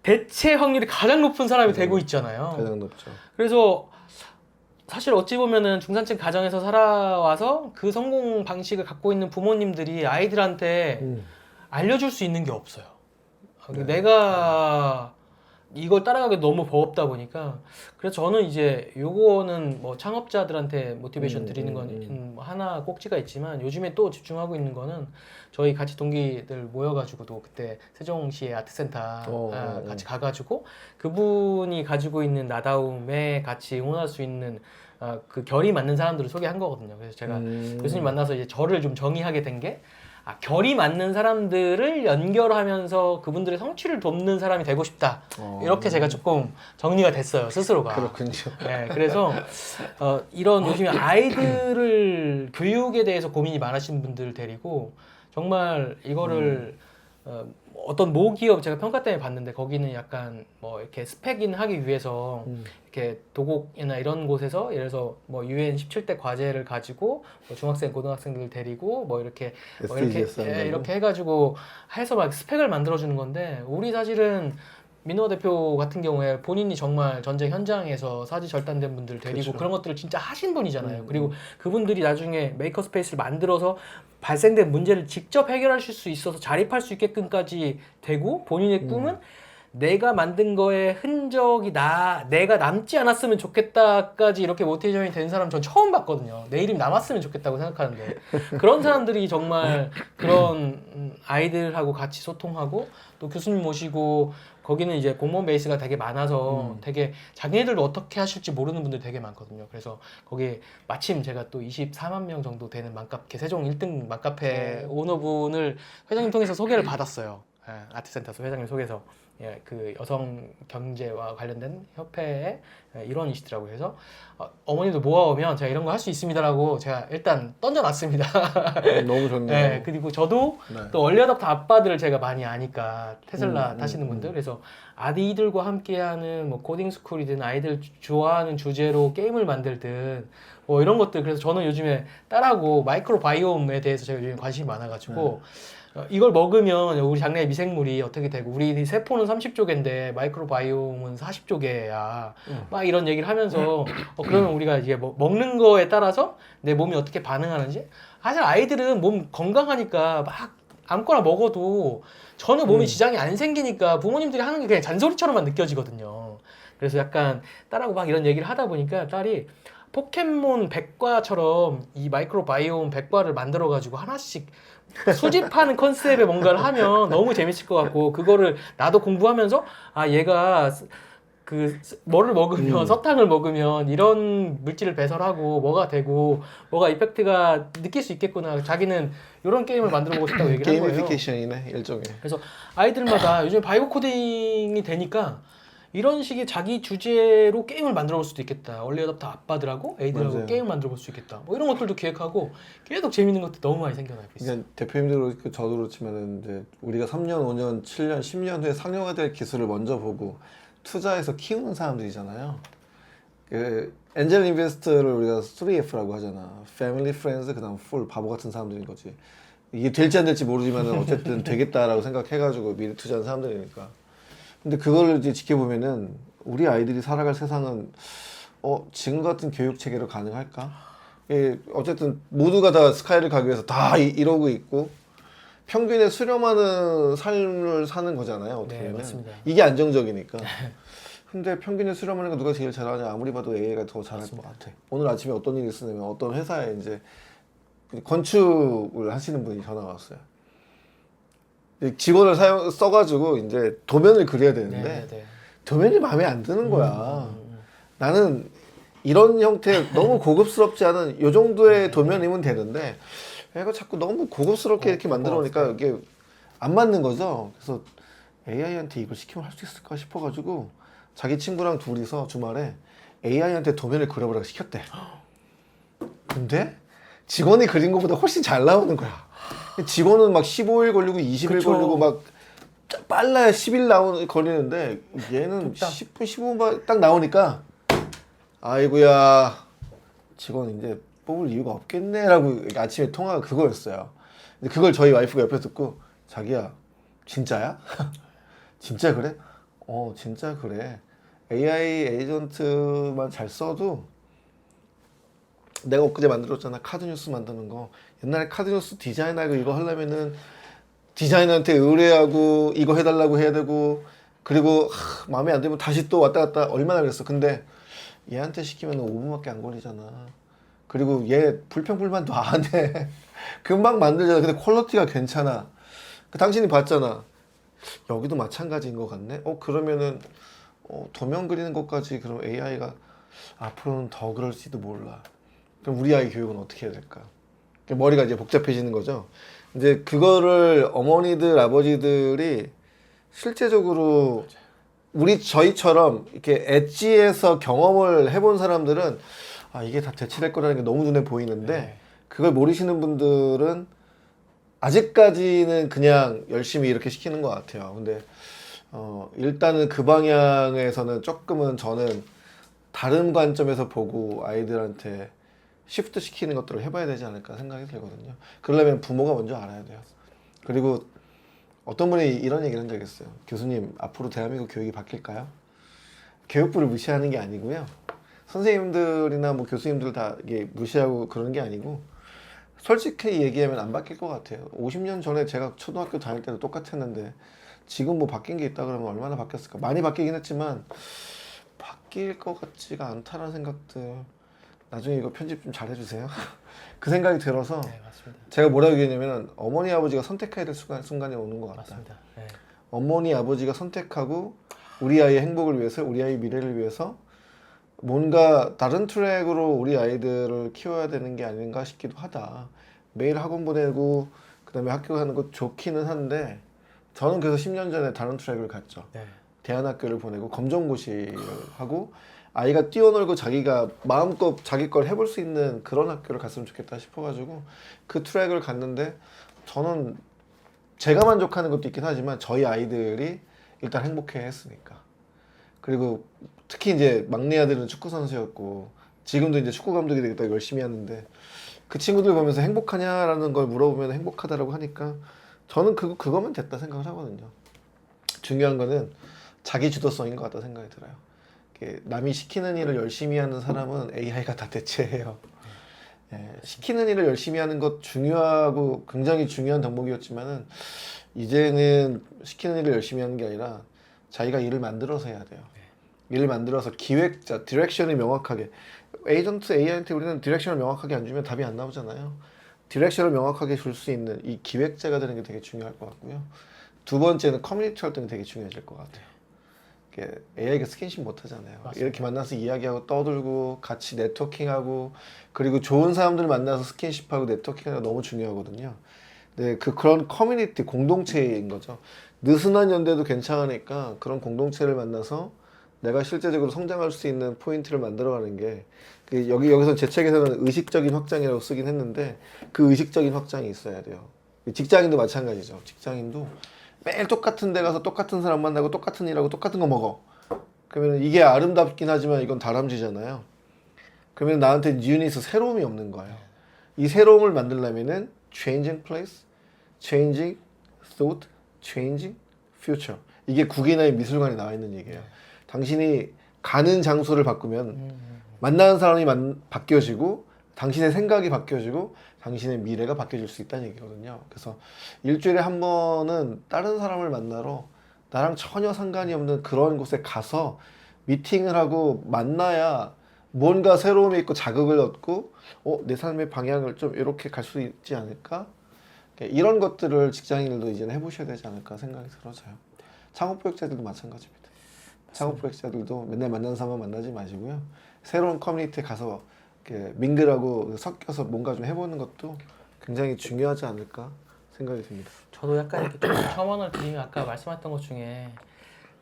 대체 확률이 가장 높은 사람이 되고 있잖아요. 가장 높죠. 그래서 사실 어찌 보면은 중산층 가정에서 살아와서 그 성공 방식을 갖고 있는 부모님들이 아이들한테 알려줄 수 있는 게 없어요. 내가 이걸 따라가기 너무 버겁다 보니까 그래서 저는 이제 요거는 뭐 창업자들한테 모티베이션 드리는 건 하나 꼭지가 있지만 요즘에 또 집중하고 있는 거는 저희 같이 동기들 모여가지고도 그때 세종시의 아트센터 같이 가가지고 그분이 가지고 있는 나다움에 같이 응원할 수 있는 그 결이 맞는 사람들을 소개한 거거든요. 그래서 제가 교수님 만나서 이제 저를 좀 정의하게 된 게 결이 맞는 사람들을 연결하면서 그분들의 성취를 돕는 사람이 되고 싶다. 이렇게 제가 조금 정리가 됐어요, 스스로가. 그렇군요. 네, 그래서 이런 요즘에 아이들을 교육에 대해서 고민이 많으신 분들 데리고 정말 이거를 어떤 모기업 제가 평가 때문에 봤는데 거기는 약간 뭐 이렇게 스펙인 하기 위해서 이렇게 도곡이나 이런 곳에서 예를 들어서 뭐 UN 17대 과제를 가지고 뭐 중학생 고등학생들 데리고 뭐 이렇게 SDGs 한다고? 이렇게 해가지고 해서 막 스펙을 만들어 주는 건데 우리 사실은 민호아 대표 같은 경우에 본인이 정말 전쟁 현장에서 사지 절단된 분들 데리고 그렇죠. 그런 것들을 진짜 하신 분이잖아요. 그리고 그분들이 나중에 메이커 스페이스를 만들어서 발생된 문제를 직접 해결하실 수 있어서 자립할 수 있게끔까지 되고 본인의 꿈은 내가 만든 거에 흔적이 내가 남지 않았으면 좋겠다까지 이렇게 모티베이션이 된 사람 전 처음 봤거든요. 내 이름이 남았으면 좋겠다고 생각하는데 그런 사람들이 정말 그런 아이들하고 같이 소통하고 또 교수님 모시고 거기는 이제 공무원 베이스가 되게 많아서 되게 자기네들도 어떻게 하실지 모르는 분들 되게 많거든요. 그래서 거기 마침 제가 또 24만 명 정도 되는 맘카페 세종 1등 맘카페 오너분을 회장님 통해서 소개를 받았어요. 아트센터에서 회장님 소개서 그 여성 경제와 관련된 협회의 일원이시더라고요. 그래서 어머니도 모아오면 제가 이런 거 할 수 있습니다라고 제가 일단 던져놨습니다. 너무 좋네요. 네, 그리고 저도 또 얼리어답터 아빠들을 제가 많이 아니까 테슬라 타시는 분들 그래서 아이들과 함께하는 뭐 코딩 스쿨이든 아이들 좋아하는 주제로 게임을 만들든 뭐 이런 것들 그래서 저는 요즘에 딸하고 마이크로 바이옴에 대해서 제가 요즘 관심이 많아가지고 이걸 먹으면 우리 장내 미생물이 어떻게 되고 우리 세포는 30조개인데 마이크로 바이옴은 40조개야 막 이런 얘기를 하면서 그러면 우리가 이제 뭐 먹는 거에 따라서 내 몸이 어떻게 반응하는지 사실 아이들은 몸 건강하니까 막 아무거나 먹어도 전혀 몸에 지장이 안 생기니까 부모님들이 하는 게 그냥 잔소리처럼만 느껴지거든요. 그래서 약간 딸하고 막 이런 얘기를 하다 보니까 딸이 포켓몬 백과처럼 이 마이크로바이옴 백과를 만들어가지고 하나씩 수집하는 컨셉의 뭔가를 하면 너무 재밌을 것 같고 그거를 나도 공부하면서 얘가 그 뭐를 먹으면 설탕을 먹으면 이런 물질을 배설하고 뭐가 되고 뭐가 이펙트가 느낄 수 있겠구나. 자기는 이런 게임을 만들어 보고 싶다고 얘기를 한 거예요. 게이미피케이션이네 일종의. 그래서 아이들마다 요즘 바이오 코딩이 되니까 이런 식의 자기 주제로 게임을 만들어 볼 수도 있겠다. 얼리어답터 아빠들하고 애들하고 맞아요. 게임 만들어 볼 수 있겠다. 뭐 이런 것들도 기획하고 계속 재밌는 것들 너무 많이 생겨나고 있어요. 그러니까 대표님들 저도 그렇지만은 이제 우리가 3년, 5년, 7년, 10년 후에 상용화 될 기술을 먼저 보고 투자해서 키우는 사람들이잖아요. 그 엔젤 인베스터를 우리가 3F라고 하잖아. 패밀리, 프렌즈, 그다음 풀 바보 같은 사람들인 거지. 이게 될지 안 될지 모르지만은 어쨌든 되겠다라고 생각해가지고 미리 투자한 사람들이니까. 근데 그걸 이제 지켜보면은 우리 아이들이 살아갈 세상은 지금 같은 교육 체계로 가능할까? 어쨌든 모두가 다 스카이를 가기 위해서 다 이러고 있고 평균에 수렴하는 삶을 사는 거잖아요. 어떻게 네, 보면 맞습니다. 이게 안정적이니까. 근데 평균에 수렴하는 거 누가 제일 잘하냐? 아무리 봐도 AI가 더 잘할 것 같아. 오늘 아침에 어떤 일이 있었냐면 어떤 회사에 이제 건축을 하시는 분이 전화 왔어요. 직원을 써가지고 이제 도면을 그려야 되는데 도면이 마음에 안 드는 거야. 나는 이런 형태 너무 고급스럽지 않은 요 정도의 도면이면 되는데 얘가 자꾸 너무 고급스럽게 이렇게 만들어 놓으니까 이게 안 맞는 거죠. 그래서 AI한테 이걸 시키면 할 수 있을까 싶어가지고 자기 친구랑 둘이서 주말에 AI한테 도면을 그려보라고 시켰대. 근데 직원이 그린 것보다 훨씬 잘 나오는 거야. 직원은 막 15일 걸리고 20일 그쵸. 걸리고 막 빨라야 10일 걸리는데 얘는 10분 15분 딱 나오니까 아이고야 직원 이제 뽑을 이유가 없겠네라고 아침에 통화가 그거였어요. 근데 그걸 저희 와이프가 옆에 듣고 자기야 진짜야? 진짜 그래? 진짜 그래. AI 에이전트만 잘 써도 내가 엊그제 만들었잖아. 카드뉴스 만드는 거. 옛날에 카드뉴스 디자인하고 이거 하려면은 디자이너한테 의뢰하고 이거 해달라고 해야 되고 그리고 마음에 안 들면 다시 또 왔다 갔다 얼마나 그랬어. 근데 얘한테 시키면 5분밖에 안 걸리잖아. 그리고 얘 불평불만도 안 해. 금방 만들잖아. 근데 퀄리티가 괜찮아. 당신이 봤잖아. 여기도 마찬가지인 것 같네. 그러면은 도면 그리는 것까지 그럼 AI가 앞으로는 더 그럴지도 몰라. 그럼 우리 아이 교육은 어떻게 해야 될까? 머리가 이제 복잡해지는 거죠. 이제 그거를 어머니들, 아버지들이 실제적으로 저희처럼 이렇게 엣지에서 경험을 해본 사람들은 이게 다 대체될 거라는 게 너무 눈에 보이는데 그걸 모르시는 분들은 아직까지는 그냥 열심히 이렇게 시키는 것 같아요. 근데 일단은 그 방향에서는 조금은 저는 다른 관점에서 보고 아이들한테 시프트 시키는 것들을 해봐야 되지 않을까 생각이 들거든요. 그러려면 부모가 먼저 알아야 돼요. 그리고 어떤 분이 이런 얘기를 한 적이 있어요. 교수님, 앞으로 대한민국 교육이 바뀔까요? 교육부를 무시하는 게 아니고요. 선생님들이나 뭐 교수님들 다 이게 무시하고 그러는 게 아니고 솔직히 얘기하면 안 바뀔 것 같아요. 50년 전에 제가 초등학교 다닐 때도 똑같았는데 지금 뭐 바뀐 게 있다 그러면 얼마나 바뀌었을까? 많이 바뀌긴 했지만 바뀔 것 같지가 않다라는 생각들. 나중에 이거 편집 좀 잘해주세요. 그 생각이 들어서 네, 맞습니다. 제가 뭐라고 얘기했냐면 어머니 아버지가 선택해야 될 순간이 오는 것 같다. 맞습니다. 네. 어머니 아버지가 선택하고 우리 아이의 행복을 위해서, 우리 아이의 미래를 위해서 뭔가 다른 트랙으로 우리 아이들을 키워야 되는 게 아닌가 싶기도 하다. 매일 학원 보내고 그 다음에 학교 가는 거 좋기는 한데 저는 그래서 10년 전에 다른 트랙을 갔죠. 네. 대안학교를 보내고 검정고시를 하고 아이가 뛰어놀고 자기가 마음껏 자기 걸 해볼 수 있는 그런 학교를 갔으면 좋겠다 싶어가지고 그 트랙을 갔는데 저는 제가 만족하는 것도 있긴 하지만 저희 아이들이 일단 행복해 했으니까. 그리고 특히 이제 막내 아들은 축구 선수였고 지금도 이제 축구 감독이 되겠다 열심히 하는데 그 친구들 보면서 행복하냐라는 걸 물어보면 행복하다라고 하니까 저는 그거면 됐다 생각을 하거든요. 중요한 거는 자기 주도성인 것 같다 생각이 들어요. 남이 시키는 일을 열심히 하는 사람은 AI가 다 대체해요. 시키는 일을 열심히 하는 것 중요하고 굉장히 중요한 덕목이었지만은 이제는 시키는 일을 열심히 하는 게 아니라 자기가 일을 만들어서 해야 돼요. 일을 만들어서 기획자, 디렉션이 명확하게 에이전트 AI한테 우리는 디렉션을 명확하게 안 주면 답이 안 나오잖아요. 디렉션을 명확하게 줄 수 있는 이 기획자가 되는 게 되게 중요할 것 같고요. 두 번째는 커뮤니티 활동이 되게 중요해질 것 같아요. AI가 스킨십 못 하잖아요. 맞습니다. 이렇게 만나서 이야기하고 떠들고 같이 네트워킹하고 그리고 좋은 사람들 만나서 스킨십하고 네트워킹하는 게 너무 중요하거든요. 네, 그런 커뮤니티 공동체인 거죠. 느슨한 연대도 괜찮으니까 그런 공동체를 만나서 내가 실제적으로 성장할 수 있는 포인트를 만들어가는 게 여기서 제 책에서는 의식적인 확장이라고 쓰긴 했는데 그 의식적인 확장이 있어야 돼요. 직장인도 마찬가지죠. 직장인도 매일 똑같은 데 가서 똑같은 사람 만나고 똑같은 일하고 똑같은 거 먹어. 그러면 이게 아름답긴 하지만 이건 다람쥐잖아요. 그러면 나한테 뉴니스 새로움이 없는 거예요. 이 새로움을 만들려면은 changing place, changing thought, changing future. 이게 국인화의 미술관에 나와 있는 얘기예요. 당신이 가는 장소를 바꾸면 만나는 사람이 바뀌어지고 당신의 생각이 바뀌어지고 당신의 미래가 바뀌어질 수 있다는 얘기거든요. 그래서 일주일에 한 번은 다른 사람을 만나러 나랑 전혀 상관이 없는 그런 곳에 가서 미팅을 하고 만나야 뭔가 새로움이 있고 자극을 얻고 내 삶의 방향을 좀 이렇게 갈 수 있지 않을까? 이런 것들을 직장인들도 이제는 해보셔야 되지 않을까 생각이 들어져요. 창업부역자들도 마찬가지입니다. 창업부역자들도 맨날 만나는 사람만 만나지 마시고요. 새로운 커뮤니티에 가서 민글하고 섞여서 뭔가 좀 해보는 것도 굉장히 중요하지 않을까 생각이 듭니다. 저도 약간 이렇게 좀 첨언을 드리면 아까 말씀하셨던 것 중에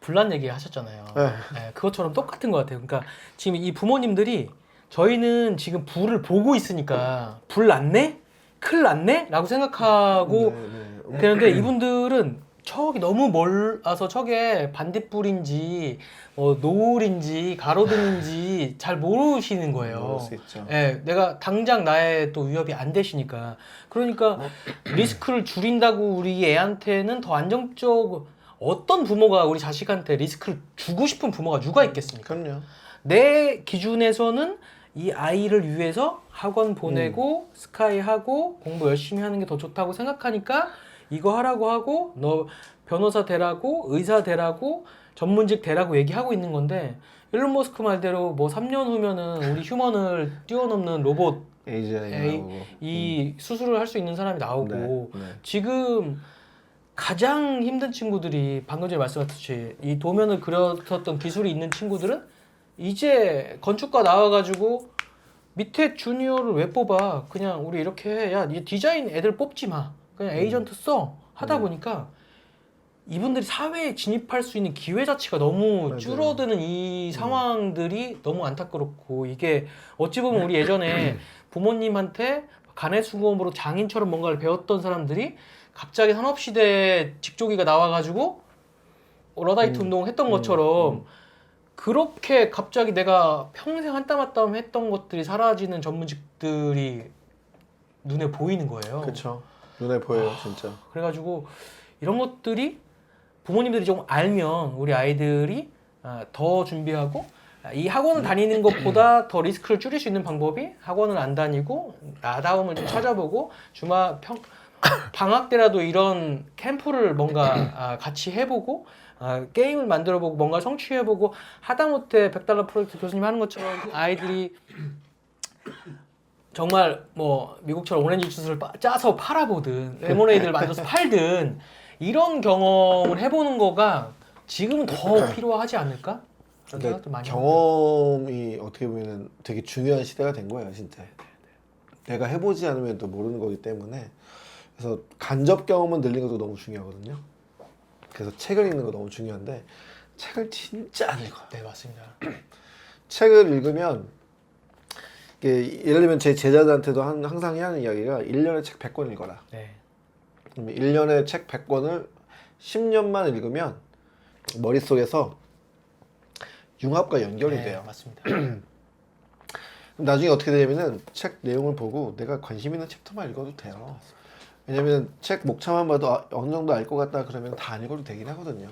불난 얘기 하셨잖아요. 네, 그것처럼 똑같은 것 같아요. 그러니까 지금 이 부모님들이 저희는 지금 불을 보고 있으니까 불 났네? 큰일 났네? 라고 생각하고 되는데 이분들은 저기 너무 멀어서 저게 반딧불인지 노을인지 가로등인지 잘 모르시는 거예요. 모를 수 있죠. 예, 내가 당장 나의 또 위협이 안 되시니까. 그러니까 리스크를 줄인다고 우리 애한테는 더 안정적 어떤 부모가 우리 자식한테 리스크를 주고 싶은 부모가 누가 있겠습니까? 그럼요. 내 기준에서는 이 아이를 위해서 학원 보내고 스카이 하고 공부 열심히 하는 게 더 좋다고 생각하니까 이거 하라고 하고 너 변호사 되라고 의사 되라고 전문직 되라고 얘기하고 있는 건데 일론 머스크 말대로 뭐 3년 후면은 우리 휴먼을 뛰어넘는 로봇 AGI 나오고 이 수술을 할 수 있는 사람이 나오고 네. 지금 가장 힘든 친구들이 방금 전에 말씀하셨듯이 이 도면을 그렸었던 기술이 있는 친구들은 이제 건축가 나와가지고 밑에 주니어를 왜 뽑아? 그냥 우리 이렇게 해. 야, 이 디자인 애들 뽑지 마. 그냥 에이전트 써. 하다 보니까 이분들이 사회에 진입할 수 있는 기회 자체가 너무 맞아요. 줄어드는 이 상황들이 너무 안타깝고 이게 어찌 보면 우리 예전에 부모님한테 간해수공업으로 장인처럼 뭔가를 배웠던 사람들이 갑자기 산업시대 직조기가 나와가지고 러다이트 운동했던 것처럼 그렇게 갑자기 내가 평생 한 땀 한 땀 했던 것들이 사라지는 전문직들이 눈에 보이는 거예요. 그렇죠. 눈에 보여요, 진짜. 그래가지고 이런 것들이 부모님들이 좀 알면 우리 아이들이 더 준비하고 이 학원을 다니는 것보다 더 리스크를 줄일 수 있는 방법이 학원을 안 다니고 나다움을 좀 찾아보고 방학 때라도 이런 캠프를 뭔가 같이 해보고 게임을 만들어보고 뭔가 성취해보고 하다못해 $100 프로젝트 교수님 하는 것처럼 아이들이 정말 뭐 미국처럼 오렌지 주스를 짜서 팔아보든 레모네이드를 만들어서 팔든 이런 경험을 해보는 거가 지금은 더 필요하지 않을까? 그런 생각도 많이 경험이 어떻게 보면 되게 중요한 시대가 된 거예요, 진짜. 내가 해보지 않으면 또 모르는 거기 때문에 그래서 간접 경험은 늘리는 것도 너무 중요하거든요. 그래서 책을 읽는 거 너무 중요한데 책을 진짜 안 읽어요. 네, 맞습니다. 책을 읽으면 이게 예를 들면 제 제자들한테도 항상 해야 하는 이야기가 1년에 책 100권 읽어라. 네. 그러면 1년에 책 100권을 10년만 읽으면 머릿속에서 융합과 연결이 돼요. 맞습니다. 그럼 나중에 어떻게 되냐면은 책 내용을 보고 내가 관심 있는 챕터만 읽어도 돼요. 왜냐면 책 목차만 봐도 어느 정도 알 것 같다 그러면 다 안 읽어도 되긴 하거든요.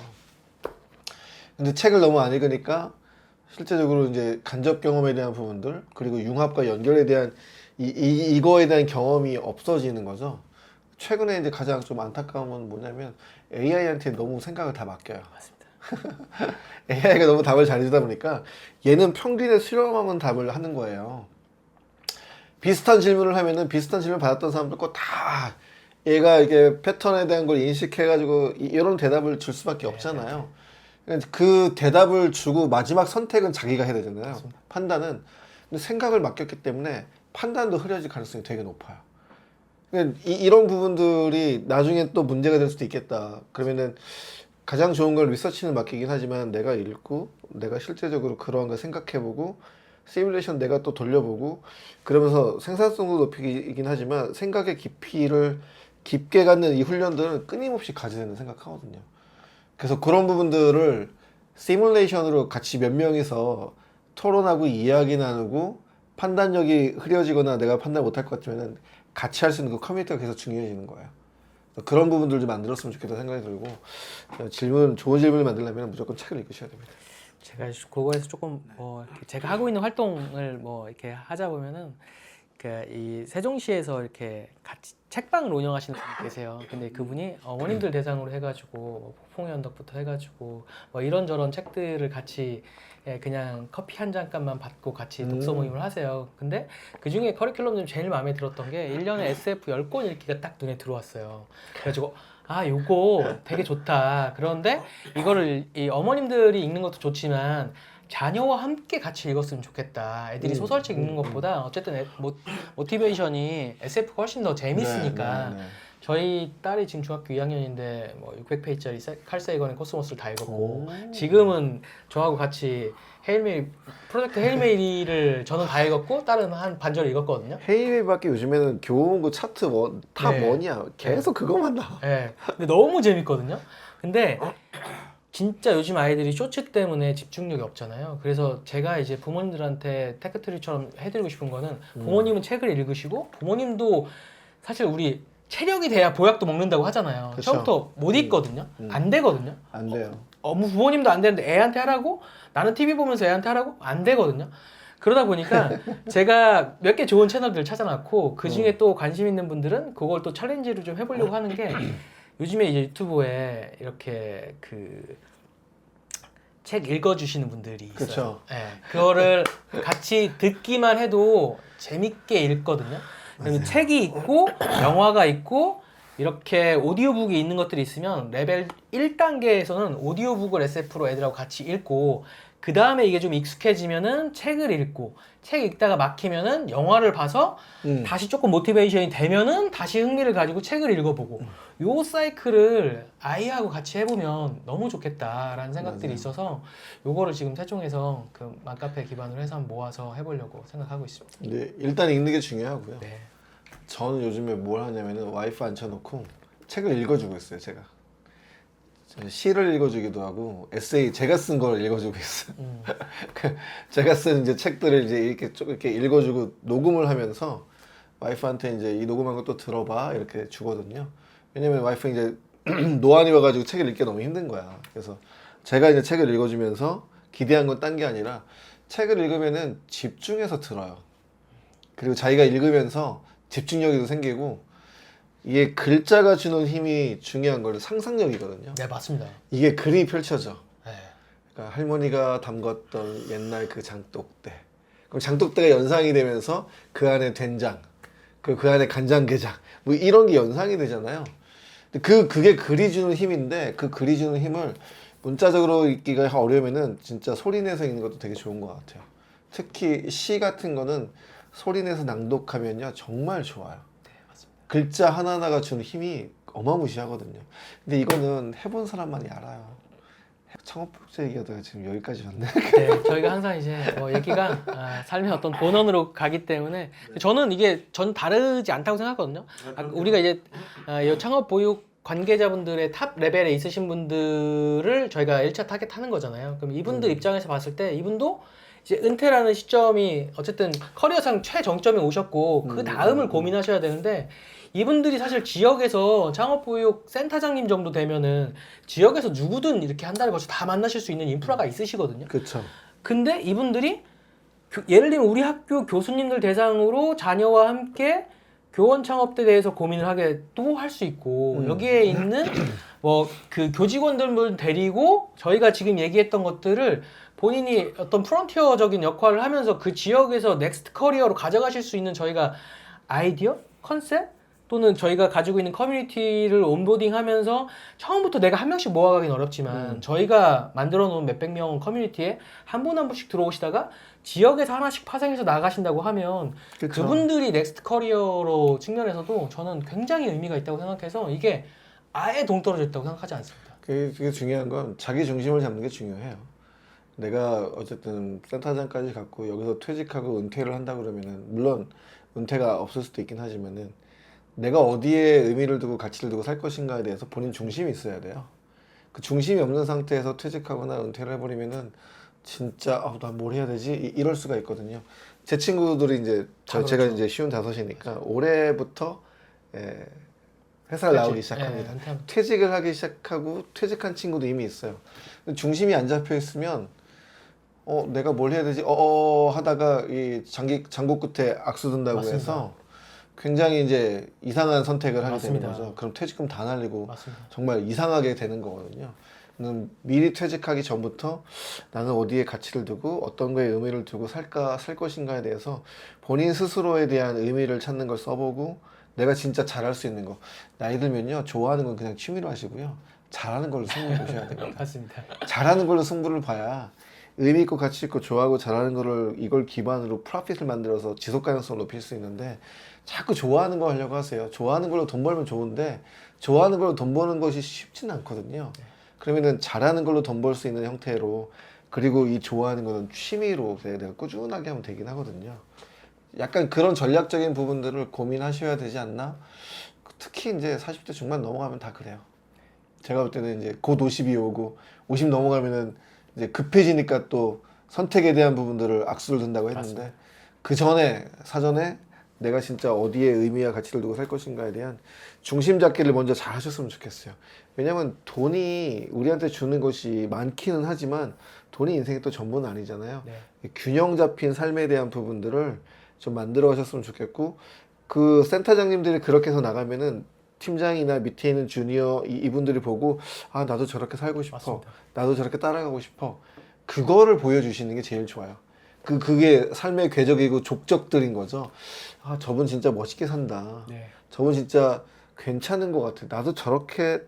근데 책을 너무 안 읽으니까 실제적으로 이제 간접 경험에 대한 부분들 그리고 융합과 연결에 대한 이거에 대한 경험이 없어지는 거죠. 최근에 이제 가장 좀 안타까운 건 뭐냐면 AI한테 너무 생각을 다 맡겨요. 맞습니다. AI가 너무 답을 잘해주다 보니까 얘는 평균에 수렴하면 답을 하는 거예요. 비슷한 질문을 하면은 비슷한 질문 받았던 사람들 거 다 얘가 이게 패턴에 대한 걸 인식해가지고 이런 대답을 줄 수밖에 없잖아요. 그러니까 그 대답을 주고 마지막 선택은 자기가 해야 되잖아요. 맞습니다. 판단은. 근데 생각을 맡겼기 때문에 판단도 흐려질 가능성이 되게 높아요. 그러니까 이런 부분들이 나중에 또 문제가 될 수도 있겠다. 그러면은 가장 좋은 건 리서치는 맡기긴 하지만 내가 읽고 내가 실제적으로 그러한 걸 생각해보고 시뮬레이션 내가 또 돌려보고 그러면서 생산성도 높이긴 하지만 생각의 깊이를 깊게 갖는 이 훈련들은 끊임없이 가져야 된다고 생각하거든요. 그래서 그런 부분들을 시뮬레이션으로 같이 몇 명이서 토론하고 이야기 나누고 판단력이 흐려지거나 내가 판단 못할 것 같으면 같이 할 수 있는 그 커뮤니티가 계속 중요해지는 거예요. 그런 부분들 좀 만들었으면 좋겠다 생각이 들고 좋은 질문을 만들려면 무조건 책을 읽으셔야 됩니다. 제가 그거에서 조금 뭐 제가 하고 있는 활동을 뭐 이렇게 하자 보면은 이 세종시에서 이렇게 같이 책방을 운영하시는 분이 계세요. 근데 그분이 어머님들 대상으로 해가지고 뭐 폭풍의 언덕부터 해가지고 뭐 이런저런 책들을 같이 그냥 커피 한 잔값만 받고 같이 독서 모임을 하세요. 근데 그 중에 커리큘럼 중 제일 마음에 들었던 게 1년에 SF 10권 읽기가 딱 눈에 들어왔어요. 그래가지고 요거 되게 좋다. 그런데 이거를 이 어머님들이 읽는 것도 좋지만 자녀와 함께 같이 읽었으면 좋겠다. 애들이 소설책 읽는 것보다 어쨌든 모티베이션이 SF가 훨씬 더 재밌으니까. 네. 저희 딸이 지금 중학교 2학년인데 뭐 600페이지짜리 칼 세이건의 코스모스를 다 읽었고 오. 지금은 저하고 같이 프로젝트 헤일메리를 저는 다 읽었고 딸은 한 반절 읽었거든요. 헤일메리밖에 요즘에는 교훈고 차트 다 네. 뭐냐 계속 그것만 나와. 네. 근데 너무 재밌거든요. 근데 진짜 요즘 아이들이 쇼츠 때문에 집중력이 없잖아요. 그래서 제가 이제 부모님들한테 테크트리처럼 해드리고 싶은 거는 부모님은 책을 읽으시고 부모님도 사실 우리 체력이 돼야 보약도 먹는다고 하잖아요. 그쵸. 처음부터 못 읽거든요. 안 되거든요. 안 돼요. 부모님도 안 되는데 애한테 하라고? 나는 TV 보면서 애한테 하라고? 안 되거든요. 그러다 보니까 제가 몇 개 좋은 채널들을 찾아놨고 그 중에 또 관심 있는 분들은 그걸 또 챌린지를 좀 해보려고 하는 게 요즘에 이제 유튜브에 이렇게 책 읽어주시는 분들이 있어요. 그쵸. 예, 그거를 같이 듣기만 해도 재밌게 읽거든요. 그러면 책이 있고 영화가 있고 이렇게 오디오북이 있는 것들이 있으면 레벨 1단계에서는 오디오북을 SF로 애들하고 같이 읽고 그 다음에 이게 좀 익숙해지면은 책을 읽고 책 읽다가 막히면은 영화를 봐서 다시 조금 모티베이션이 되면은 다시 흥미를 가지고 책을 읽어보고 요 사이클을 아이하고 같이 해보면 너무 좋겠다라는 생각들이 맞아요. 있어서 요거를 지금 세종에서 그 맘카페 기반으로 해서 한번 모아서 해보려고 생각하고 있습니다. 근데 일단 읽는 게 중요하고요. 네. 저는 요즘에 뭘 하냐면은 와이프 앉혀놓고 책을 읽어주고 있어요. 제가 시를 읽어주기도 하고 에세이 제가 쓴 걸 읽어주고 있어요. 제가 쓴 이제 책들을 이제 이렇게 쭉 이렇게 읽어주고 녹음을 하면서 와이프한테 이제 이 녹음한 거 또 들어봐 이렇게 주거든요. 왜냐면 와이프 이제 노안이 와가지고 책을 읽기 너무 힘든 거야. 그래서 제가 이제 책을 읽어주면서 기대한 건 딴 게 아니라 책을 읽으면은 집중해서 들어요. 그리고 자기가 읽으면서 집중력이 도 생기고 이게 글자가 주는 힘이 중요한 거는 상상력이거든요. 네, 맞습니다. 이게 글이 펼쳐져. 네. 그러니까 할머니가 담궜던 옛날 그 장독대. 그럼 장독대가 연상이 되면서 그 안에 된장, 그 안에 간장게장, 뭐 이런 게 연상이 되잖아요. 근데 그게 글이 주는 힘인데 그 글이 주는 힘을 문자적으로 읽기가 어려우면은 진짜 소리 내서 읽는 것도 되게 좋은 것 같아요. 특히 시 같은 거는 소리 내서 낭독하면요 정말 좋아요. 네, 맞습니다. 글자 하나하나가 주는 힘이 어마무시하거든요. 근데 이거는 해본 사람만이 알아요. 창업복제 얘기하다가 지금 여기까지 왔네. 네, 저희가 항상 이제 뭐 얘기가 삶의 어떤 본원으로 가기 때문에 저는 이게 전 다르지 않다고 생각하거든요. 우리가 이제 이 창업 보육 관계자분들의 탑 레벨에 있으신 분들을 저희가 1차 타겟하는 거잖아요. 그럼 이분들 입장에서 봤을 때 이분도 이제 은퇴라는 시점이 어쨌든 커리어상 최정점에 오셨고 그 다음을 고민하셔야 되는데 이분들이 사실 지역에서 창업보육 센터장님 정도 되면은 지역에서 누구든 이렇게 한 달에 걸쳐 다 만나실 수 있는 인프라가 있으시거든요. 그렇죠. 근데 이분들이 예를 들면 우리 학교 교수님들 대상으로 자녀와 함께 교원 창업에 대해서 고민을 하게 또 할 수 있고 여기에 있는 뭐 그 교직원들을 데리고 저희가 지금 얘기했던 것들을 본인이 어떤 프론티어적인 역할을 하면서 그 지역에서 넥스트 커리어로 가져가실 수 있는 저희가 아이디어, 컨셉 또는 저희가 가지고 있는 커뮤니티를 온보딩하면서 처음부터 내가 한 명씩 모아가긴 어렵지만 저희가 만들어 놓은 몇백 명 커뮤니티에 한 분 한 분씩 들어오시다가 지역에서 하나씩 파생해서 나가신다고 하면 그쵸. 그분들이 넥스트 커리어로 측면에서도 저는 굉장히 의미가 있다고 생각해서 이게 아예 동떨어져 있다고 생각하지 않습니다. 그게 중요한 건 자기 중심을 잡는 게 중요해요. 내가 어쨌든 센터장까지 갔고 여기서 퇴직하고 은퇴를 한다 그러면은 물론 은퇴가 없을 수도 있긴 하지만은 내가 어디에 의미를 두고 가치를 두고 살 것인가에 대해서 본인 중심이 있어야 돼요. 그 중심이 없는 상태에서 퇴직하거나 은퇴를 해버리면은 진짜 나 뭘 해야 되지? 이럴 수가 있거든요. 제 친구들이 이제 제가 그렇죠. 이제 55이니까 올해부터 회사를 나오기 시작합니다. 퇴직을 하기 시작하고 퇴직한 친구도 이미 있어요. 근데 중심이 안 잡혀 있으면 내가 뭘 해야 되지? 하다가 이 장고 끝에 악수 든다고 맞습니다. 해서 굉장히 이제 이상한 선택을 하게 맞습니다. 되는 거죠. 그럼 퇴직금 다 날리고 맞습니다. 정말 이상하게 되는 거거든요. 미리 퇴직하기 전부터 나는 어디에 가치를 두고 어떤 거에 의미를 두고 살 것인가에 대해서 본인 스스로에 대한 의미를 찾는 걸 써보고 내가 진짜 잘할 수 있는 거. 나이 들면요 좋아하는 건 그냥 취미로 하시고요 잘하는 걸로 승부를 보셔야 됩니다. 맞습니다. 잘하는 걸로 승부를 봐야 의미 있고 가치 있고 좋아하고 잘하는 거를 이걸 기반으로 프로핏을 만들어서 지속 가능성을 높일 수 있는데 자꾸 좋아하는 거 하려고 하세요. 좋아하는 걸로 돈 벌면 좋은데 좋아하는 걸로 돈 버는 것이 쉽지는 않거든요. 그러면은 잘하는 걸로 돈 벌 수 있는 형태로 그리고 이 좋아하는 거는 취미로 내가 꾸준하게 하면 되긴 하거든요. 약간 그런 전략적인 부분들을 고민하셔야 되지 않나? 특히 이제 40대 중반 넘어가면 다 그래요. 제가 볼 때는 이제 곧 50이 오고 50 넘어가면은 이제 급해지니까 또 선택에 대한 부분들을 악수를 둔다고 했는데 맞습니다. 그 전에 사전에 내가 진짜 어디에 의미와 가치를 두고 살 것인가에 대한 중심 잡기를 먼저 잘 하셨으면 좋겠어요. 왜냐면 돈이 우리한테 주는 것이 많기는 하지만 돈이 인생의 또 전부는 아니잖아요. 네. 균형 잡힌 삶에 대한 부분들을 좀 만들어 가셨으면 좋겠고 그 센터장님들이 그렇게 해서 나가면은 팀장이나 밑에 있는 주니어 이분들이 보고 아 나도 저렇게 살고 싶어. 맞습니다. 나도 저렇게 따라가고 싶어. 그거를 보여주시는 게 제일 좋아요. 그게 삶의 궤적이고 족적들인 거죠. 아 저분 진짜 멋있게 산다. 네. 저분 진짜 괜찮은 것 같아. 나도 저렇게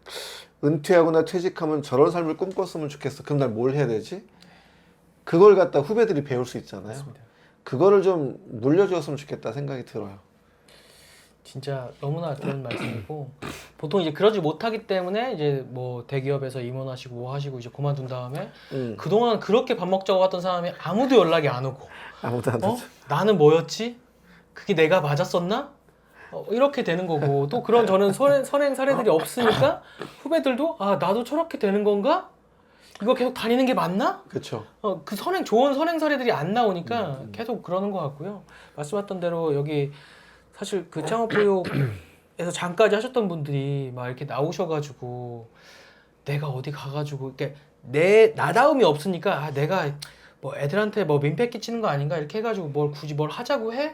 은퇴하거나 퇴직하면 저런 삶을 꿈꿨으면 좋겠어. 그럼 난 뭘 해야 되지? 그걸 갖다 후배들이 배울 수 있잖아요. 맞습니다. 그거를 좀 물려주었으면 좋겠다 생각이 들어요. 진짜 너무나 그런 말씀이고 보통 이제 그러지 못하기 때문에 이제 뭐 대기업에서 임원하시고 뭐 하시고 이제 그만둔 다음에 그동안 그렇게 밥 먹자고 했던 사람이 아무도 연락이 안 오고 아무도 안 듣죠. 나는 뭐였지? 그게 내가 맞았었나? 이렇게 되는 거고 또 그런 저는 선행 사례들이 없으니까 후배들도 아 나도 저렇게 되는 건가? 이거 계속 다니는 게 맞나? 그렇죠. 그 좋은 선행 사례들이 안 나오니까 계속 그러는 것 같고요. 말씀하셨던 대로 여기 사실 그 창업보육에서 장까지 하셨던 분들이 막 이렇게 나오셔가지고 내가 어디 가가지고 이렇게 나다움이 없으니까 아 내가 뭐 애들한테 뭐 민폐 끼치는 거 아닌가 이렇게 해가지고 굳이 뭘 하자고 해?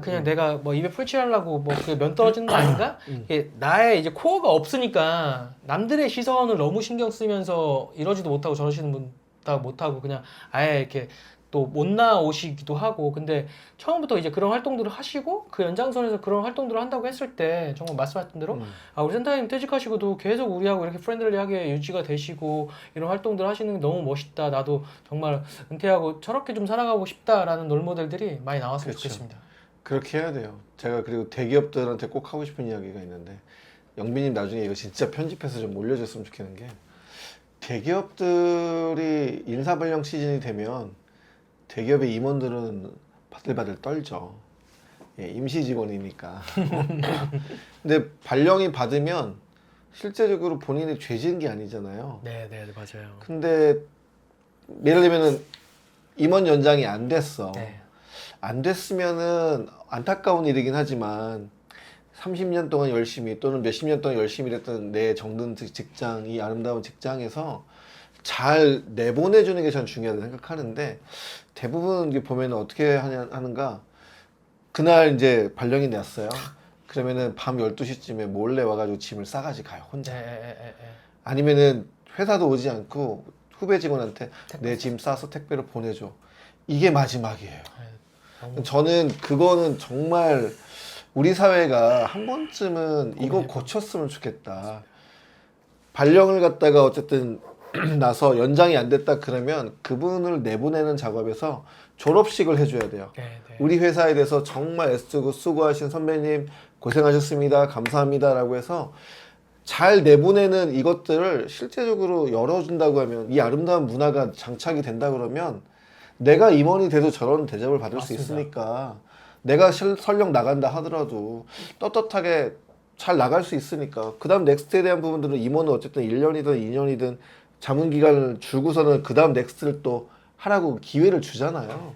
그냥 내가 뭐 입에 풀칠하려고 뭐 그 면 떨어지는 거 아닌가? 이게 나의 이제 코어가 없으니까 남들의 시선을 너무 신경 쓰면서 이러지도 못하고 저러시는 분 다 못하고 그냥 아예 이렇게 또 못 나오시기도 하고 근데 처음부터 이제 그런 활동들을 하시고 그 연장선에서 그런 활동들을 한다고 했을 때 정말 말씀하셨던 대로 아 우리 센터님 퇴직하시고도 계속 우리하고 이렇게 프렌들리하게 유지가 되시고 이런 활동들 하시는 게 너무 멋있다. 나도 정말 은퇴하고 저렇게 좀 살아가고 싶다라는 롤모델들이 많이 나왔으면 그렇죠. 좋겠습니다. 그렇게 해야 돼요. 제가 그리고 대기업들한테 꼭 하고 싶은 이야기가 있는데 영빈님 나중에 이거 진짜 편집해서 좀 올려줬으면 좋겠는 게 대기업들이 인사발령 시즌이 되면 대기업의 임원들은 바들바들 떨죠. 예, 임시 직원이니까. 근데 발령이 받으면 실제적으로 본인이 죄 지은 게 아니잖아요. 네, 맞아요. 근데 예를 들면은 임원 연장이 안 됐어. 네. 안 됐으면은 안타까운 일이긴 하지만 30년 동안 열심히 또는 몇십 년 동안 열심히 일했던 내 정든 직장, 이 아름다운 직장에서 잘 내보내주는 게 전 중요하다고 생각하는데 대부분 이게 보면 어떻게 하는가 그날 이제 발령이 났어요. 그러면은 밤 12시쯤에 몰래 와가지고 짐을 싸가지고 가요 혼자. 아니면은 회사도 오지 않고 후배 직원한테 내 짐 싸서 택배로 보내줘. 이게 마지막이에요. 저는 그거는 정말 우리 사회가 한 번쯤은 이거 고쳤으면 좋겠다. 발령을 갖다가 어쨌든 나서 연장이 안 됐다 그러면 그분을 내보내는 작업에서 졸업식을 해줘야 돼요. 우리 회사에 대해서 정말 애쓰고 수고하신 선배님 고생하셨습니다. 감사합니다. 라고 해서 잘 내보내는 이것들을 실제적으로 열어준다고 하면 이 아름다운 문화가 장착이 된다 그러면 내가 임원이 돼도 저런 대접을 받을 수 있으니까 내가 설령 나간다 하더라도 떳떳하게 잘 나갈 수 있으니까 그 다음 넥스트에 대한 부분들은 임원은 어쨌든 1년이든 2년이든 자문기간을 주고서는 그 다음 넥스트를 또 하라고 기회를 주잖아요.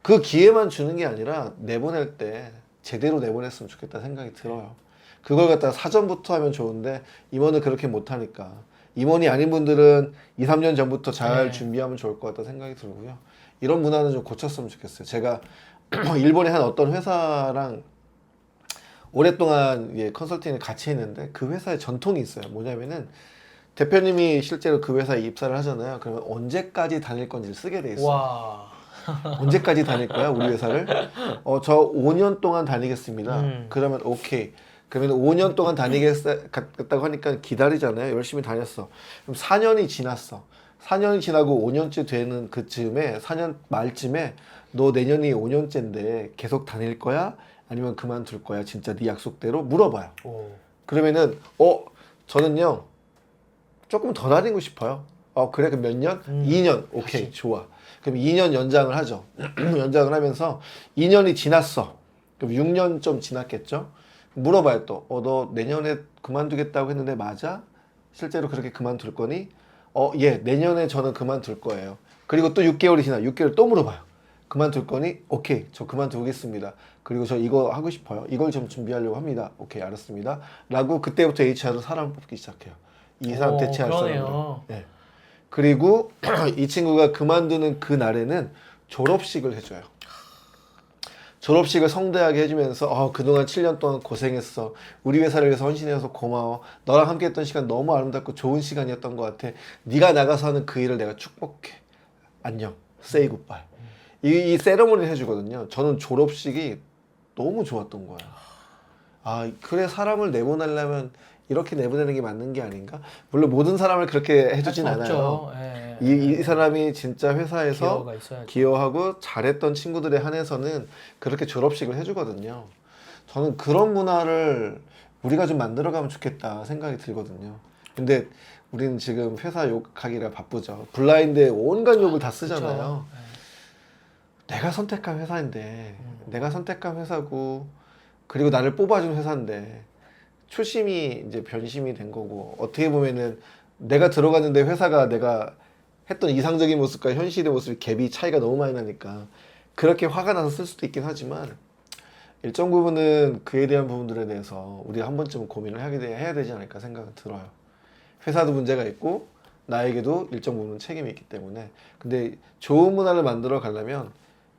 그 기회만 주는 게 아니라 내보낼 때 제대로 내보냈으면 좋겠다 생각이 들어요. 그걸 갖다가 사전부터 하면 좋은데 임원은 그렇게 못하니까 임원이 아닌 분들은 2, 3년 전부터 잘 준비하면 좋을 것 같다 생각이 들고요. 이런 문화는 좀 고쳤으면 좋겠어요. 제가 일본의 한 어떤 회사랑 오랫동안 컨설팅을 같이 했는데 그 회사의 전통이 있어요. 뭐냐면은 대표님이 실제로 그 회사에 입사를 하잖아요. 그러면 언제까지 다닐 건지를 쓰게 돼 있어요. 와. 언제까지 다닐 거야 우리 회사를? 저 5년 동안 다니겠습니다. 그러면 오케이. 그러면 5년 동안 다니겠다고 하니까 기다리잖아요. 열심히 다녔어. 그럼 4년이 지났어. 4년이 지나고 5년째 되는 그쯤에 4년 말쯤에 너 내년이 5년째인데 계속 다닐 거야? 아니면 그만둘 거야? 진짜 네 약속대로 물어봐요. 그러면은 저는요 조금 더 다니고 싶어요. 그래? 그럼 몇 년? 2년. 오케이, 좋아. 그럼 2년 연장을 하죠. 연장을 하면서 2년이 지났어. 그럼 6년 좀 지났겠죠? 물어봐요 또. 너 내년에 그만두겠다고 했는데 맞아? 실제로 그렇게 그만둘 거니? 예, 내년에 저는 그만둘 거예요. 그리고 또 6개월이 지나 6개월 또 물어봐요. 그만둘 거니? 오케이, 저 그만두겠습니다. 그리고 저 이거 하고 싶어요. 이걸 좀 준비하려고 합니다. 오케이, 알았습니다. 라고 그때부터 HR은 사람을 뽑기 시작해요. 이 사람 대체할 사람을. 네. 그리고 이 친구가 그만두는 그 날에는 졸업식을 해줘요. 졸업식을 성대하게 해주면서 그동안 7년 동안 고생했어. 우리 회사를 위해서 헌신해서 고마워. 너랑 함께 했던 시간 너무 아름답고 좋은 시간이었던 것 같아. 네가 나가서 하는 그 일을 내가 축복해. 안녕. Say goodbye. 이 세레모니를 해주거든요. 저는 졸업식이 너무 좋았던 거야. 아, 그래 사람을 내보내려면 이렇게 내보내는 게 맞는 게 아닌가? 물론 모든 사람을 그렇게 해주진 않아요. 이 사람이 진짜 회사에서 기여하고 잘했던 친구들에 한해서는 그렇게 졸업식을 해주거든요. 저는 그런 문화를 우리가 좀 만들어가면 좋겠다 생각이 들거든요. 근데 우리는 지금 회사 욕하기가 바쁘죠. 블라인드에 온갖 욕을 다 쓰잖아요. 내가 선택한 회사인데 내가 선택한 회사고 그리고 나를 뽑아준 회사인데 초심이 이제 변심이 된 거고 어떻게 보면은 내가 들어갔는데 회사가 내가 했던 이상적인 모습과 현실의 모습이 갭이 차이가 너무 많이 나니까 그렇게 화가 나서 쓸 수도 있긴 하지만 일정 부분은 그에 대한 부분들에 대해서 우리가 한 번쯤은 고민을 해야 되지 않을까 생각은 들어요. 회사도 문제가 있고 나에게도 일정 부분 책임이 있기 때문에 근데 좋은 문화를 만들어 가려면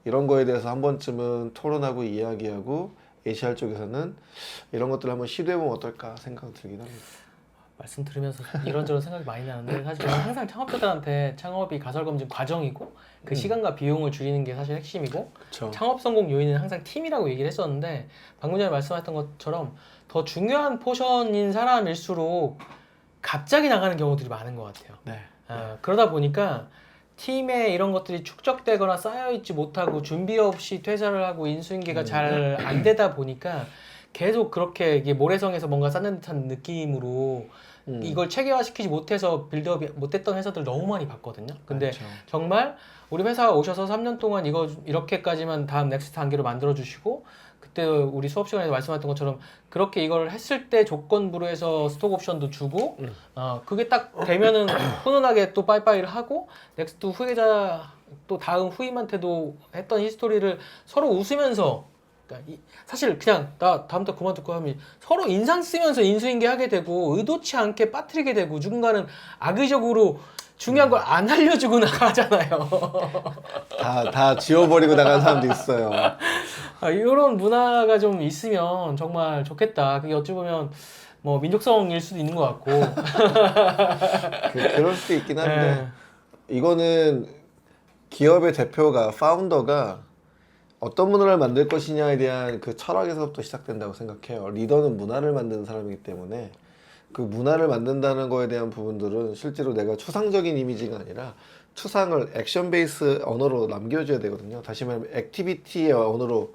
이런 거에 대해서 한 번쯤은 토론하고 이야기하고 HR 쪽에서는 이런 것들을 한번 시도해보면 어떨까 생각이 들긴 합니다. 말씀 들으면서 이런저런 생각이 많이 나는데 사실 저는 항상 창업자들한테 창업이 가설검증 과정이고 그 시간과 비용을 줄이는 게 사실 핵심이고 그쵸. 창업 성공 요인은 항상 팀이라고 얘기를 했었는데 방금 전에 말씀하셨던 것처럼 더 중요한 포션인 사람일수록 갑자기 나가는 경우들이 많은 것 같아요. 네. 그러다 보니까 팀에 이런 것들이 축적되거나 쌓여있지 못하고 준비 없이 퇴사를 하고 인수인계가 잘 안 되다 보니까 계속 그렇게 이게 모래성에서 뭔가 쌓는 듯한 느낌으로 이걸 체계화시키지 못해서 빌드업이 못했던 회사들 너무 많이 봤거든요. 근데 그렇죠. 정말 우리 회사 오셔서 3년 동안 이거 이렇게까지만 다음 넥스트 단계로 만들어 주시고 그때 우리 수업 시간에 말씀하셨던 것처럼 그렇게 이걸 했을 때 조건부로 해서 스톡 옵션도 주고 그게 딱 되면은 훈훈하게 또 빠이빠이를 하고 넥스트 후계자 또 다음 후임한테도 했던 히스토리를 서로 웃으면서 그러니까 사실 그냥 나 다음 달 그만둘 거야 하면 서로 인상 쓰면서 인수인계 하게 되고 의도치 않게 빠뜨리게 되고 누군가는 악의적으로 중요한 걸 안 알려주고 나가잖아요. 다 지워버리고 나가는 사람도 있어요. 이런 문화가 좀 있으면 정말 좋겠다. 그게 어찌 보면 뭐 민족성일 수도 있는 것 같고. 그럴 수도 있긴 한데 이거는 기업의 대표가 파운더가 어떤 문화를 만들 것이냐에 대한 그 철학에서부터 시작된다고 생각해요. 리더는 문화를 만드는 사람이기 때문에 그 문화를 만든다는 거에 대한 부분들은 실제로 내가 추상적인 이미지가 아니라 추상을 액션 베이스 언어로 남겨줘야 되거든요. 다시 말하면 액티비티의 언어로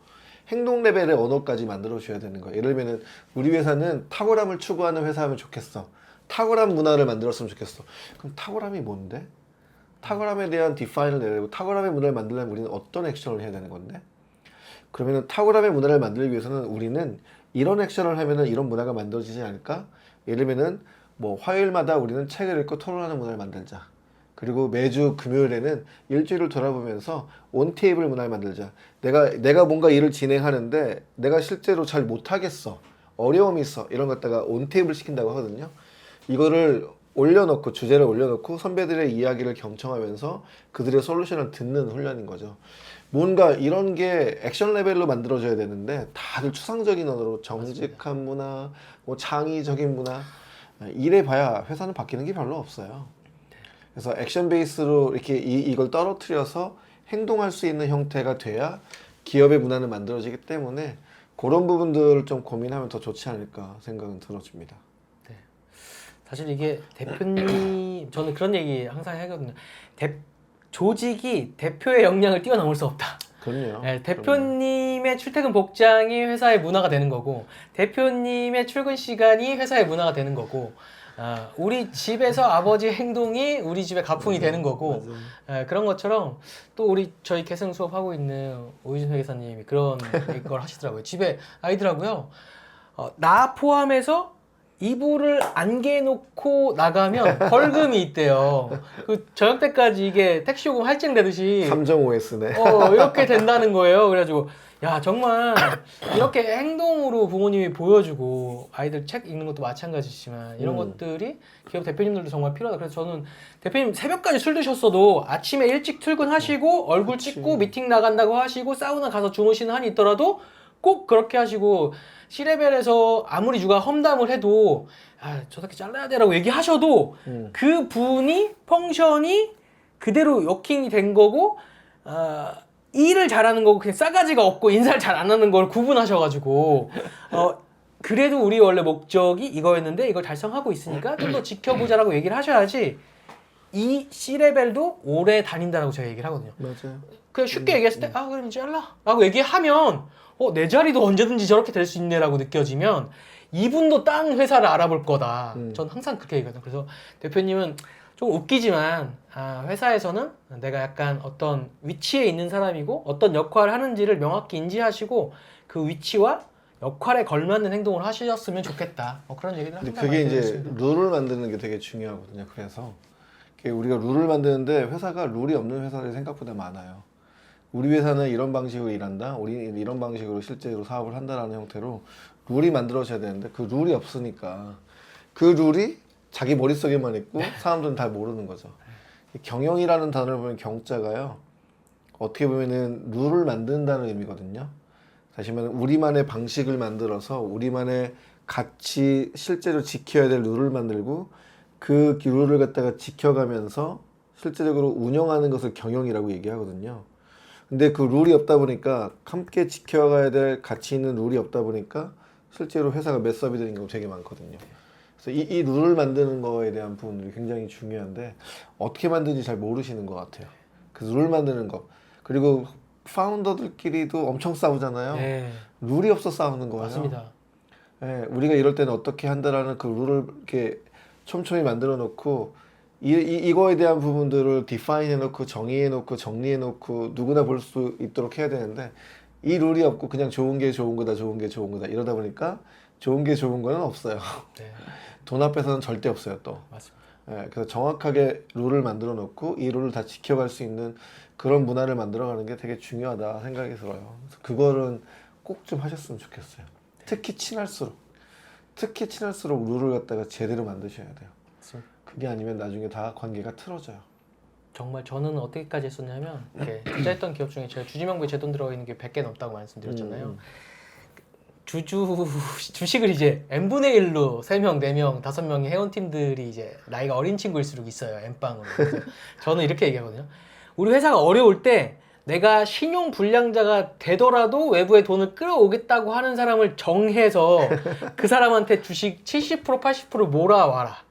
행동 레벨의 언어까지 만들어줘야 되는 거예요. 예를 들면 우리 회사는 탁월함을 추구하는 회사면 좋겠어. 탁월한 문화를 만들었으면 좋겠어. 그럼 탁월함이 뭔데? 탁월함에 대한 디파인을 내야 되고 탁월함의 문화를 만들려면 우리는 어떤 액션을 해야 되는 건데? 그러면 탁월함의 문화를 만들기 위해서는 우리는 이런 액션을 하면은 이런 문화가 만들어지지 않을까? 예를 들면은 뭐 화요일마다 우리는 책을 읽고 토론하는 문화를 만들자. 그리고 매주 금요일에는 일주일을 돌아보면서 온테이블 문화를 만들자. 내가 뭔가 일을 진행하는데 내가 실제로 잘 못하겠어. 어려움이 있어. 이런 것 갖다가 온테이블 시킨다고 하거든요. 이거를 올려놓고 주제를 올려놓고 선배들의 이야기를 경청하면서 그들의 솔루션을 듣는 훈련인 거죠. 뭔가 이런 게 액션 레벨로 만들어져야 되는데 다들 추상적인 언어로 정직한 문화, 뭐 창의적인 문화 이래 봐야 회사는 바뀌는 게 별로 없어요. 그래서 액션 베이스로 이렇게 이걸 떨어뜨려서 행동할 수 있는 형태가 돼야 기업의 문화는 만들어지기 때문에 그런 부분들을 좀 고민하면 더 좋지 않을까 생각은 들어집니다. 네. 사실 이게 대표님 저는 그런 얘기 항상 하거든요. 조직이 대표의 역량을 뛰어넘을 수 없다. 그럼요. 네, 대표님의 출퇴근 복장이 회사의 문화가 되는 거고 대표님의 출근 시간이 회사의 문화가 되는 거고 우리 집에서 아버지 행동이 우리 집의 가풍이 되는 거고 그런 것처럼 또 저희 계승 수업하고 있는 오유진 회계사님이 그런 걸 하시더라고요. 집에 아이들하고요. 나 포함해서 이불을 안개놓고 나가면 벌금이 있대요. 그 저녁 때까지 이게 택시 요금 할증되듯이 3.5S네. 이렇게 된다는 거예요. 그래가지고 야 정말 이렇게 행동으로 부모님이 보여주고 아이들 책 읽는 것도 마찬가지지만 이런 것들이 기업 대표님들도 정말 필요하다. 그래서 저는 대표님 새벽까지 술 드셨어도 아침에 일찍 출근하시고 얼굴 찍고 미팅 나간다고 하시고 사우나 가서 주무시는 한이 있더라도 꼭 그렇게 하시고 C레벨에서 아무리 누가 험담을 해도 저 새끼 잘라야 돼라고 얘기하셔도 그 분이 펑션이 그대로 워킹이 된 거고 일을 잘하는 거고 그냥 싸가지가 없고 인사를 잘 안 하는 걸 구분하셔가지고 그래도 우리 원래 목적이 이거였는데 이걸 달성하고 있으니까 좀 더 지켜보자라고 얘기를 하셔야지 이 C레벨도 오래 다닌다라고 제가 얘기를 하거든요. 맞아요. 그냥 쉽게 얘기했을 때 그럼 잘라 라고 얘기하면 내 자리도 언제든지 저렇게 될 수 있네라고 느껴지면 이분도 딴 회사를 알아볼 거다. 전 항상 그렇게 얘기하거든요. 그래서 대표님은 좀 웃기지만 회사에서는 내가 약간 어떤 위치에 있는 사람이고 어떤 역할을 하는지를 명확히 인지하시고 그 위치와 역할에 걸맞는 행동을 하셨으면 좋겠다. 그런 얘기를 근데 항상 그게 많이 이제 드렸습니다. 룰을 만드는 게 되게 중요하거든요. 그래서 우리가 룰을 만드는데 회사가 룰이 없는 회사들이 생각보다 많아요. 우리 회사는 이런 방식으로 일한다. 우리 이런 방식으로 실제로 사업을 한다라는 형태로 룰이 만들어져야 되는데 그 룰이 없으니까 그 룰이 자기 머릿속에만 있고 사람들은 다 모르는 거죠. 경영이라는 단어를 보면 경자가요. 어떻게 보면은 룰을 만든다는 의미거든요. 다시 말하면 우리만의 방식을 만들어서 우리만의 같이 실제로 지켜야 될 룰을 만들고 그 룰을 갖다가 지켜가면서 실제적으로 운영하는 것을 경영이라고 얘기하거든요. 근데 그 룰이 없다 보니까 함께 지켜가야 될 가치 있는 룰이 없다 보니까 실제로 회사가 메스업이 되는 경우 되게 많거든요. 그래서 이 룰을 만드는 거에 대한 부분이 굉장히 중요한데 어떻게 만드는지 잘 모르시는 것 같아요. 그 룰 만드는 거. 그리고 파운더들끼리도 엄청 싸우잖아요. 네, 룰이 없어 싸우는 거예요. 맞습니다. 예, 우리가 이럴 때는 어떻게 한다라는 그 룰을 이렇게 촘촘히 만들어 놓고 이거에 대한 부분들을 디파인 해놓고 정의해놓고 정리해놓고 누구나 볼 수 있도록 해야 되는데 이 룰이 없고 그냥 좋은 게 좋은 거다 좋은 게 좋은 거다 이러다 보니까 좋은 게 좋은 거는 없어요. 네, 돈 앞에서는 절대 없어요 또. 맞습니다. 예, 그래서 정확하게 룰을 만들어 놓고 이 룰을 다 지켜갈 수 있는 그런 문화를 만들어가는 게 되게 중요하다 생각이 들어요. 그래서 그거는 꼭 좀 하셨으면 좋겠어요. 특히 친할수록 룰을 갖다가 제대로 만드셔야 돼요. 맞습니다. 그게 아니면 나중에 다 관계가 틀어져요. 정말 저는 어떻게까지 했었냐면 이렇게 투자했던 기업 중에 제가 주지명부에 제 돈 들어가 있는 게 100개 넘다고 말씀드렸잖아요. 주식을 이제 n분의 1로 3명, 4명, 5명의 회원팀들이 이제 나이가 어린 친구일수록 있어요. N빵으로. 그래서 저는 이렇게 얘기하거든요. 우리 회사가 어려울 때 내가 신용 불량자가 되더라도 외부에 돈을 끌어오겠다고 하는 사람을 정해서 그 사람한테 주식 70%, 80% 몰아와라.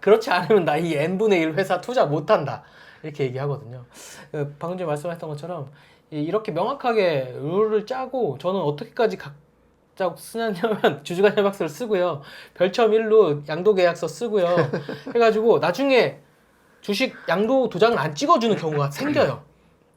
그렇지 않으면 나 이 n분의 1 회사 투자 못한다. 이렇게 얘기하거든요. 방금 전에 말씀하셨던 것처럼 이렇게 명확하게 룰을 짜고 저는 어떻게까지 짜고 쓰냐면 주주관리 협약서를 쓰고요. 별첨 1로 양도 계약서 쓰고요. 해가지고 나중에 주식 양도 도장을 안 찍어주는 경우가 생겨요.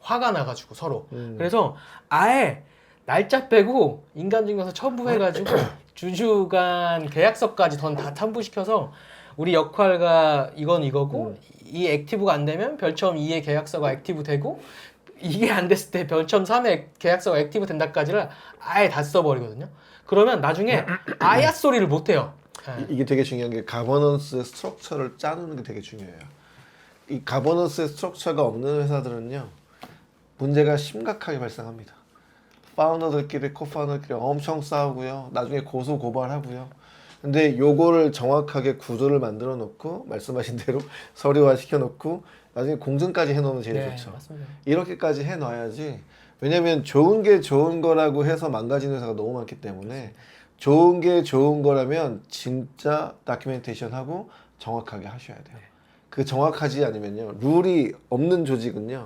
화가 나가지고 서로. 그래서 아예 날짜 빼고 인간증명서 첨부해가지고 주주간 계약서까지 다 첨부시켜서 우리 역할과 이건 이거고 이 액티브가 안 되면 별첨 2의 계약서가 액티브 되고 이게 안 됐을 때 별첨 3의 계약서가 액티브 된다까지를 아예 다 써버리거든요. 그러면 나중에 아야 소리를 못 해요. 이게 되게 중요한 게 가버넌스 스트럭처를 짜는 게 되게 중요해요. 이 가버넌스 스트럭처가 없는 회사들은요 문제가 심각하게 발생합니다. 파운더들끼리 코파운더들끼리 엄청 싸우고요. 나중에 고소 고발하고요. 근데 요거를 정확하게 구조를 만들어 놓고 말씀하신 대로 서류화 시켜 놓고 나중에 공증까지 해 놓으면 제일 좋죠. 맞습니다. 이렇게까지 해 놔야지. 왜냐면 좋은 게 좋은 거라고 해서 망가지는 회사가 너무 많기 때문에 좋은 게 좋은 거라면 진짜 다큐멘테이션 하고 정확하게 하셔야 돼요. 그 정확하지 않으면요. 룰이 없는 조직은요.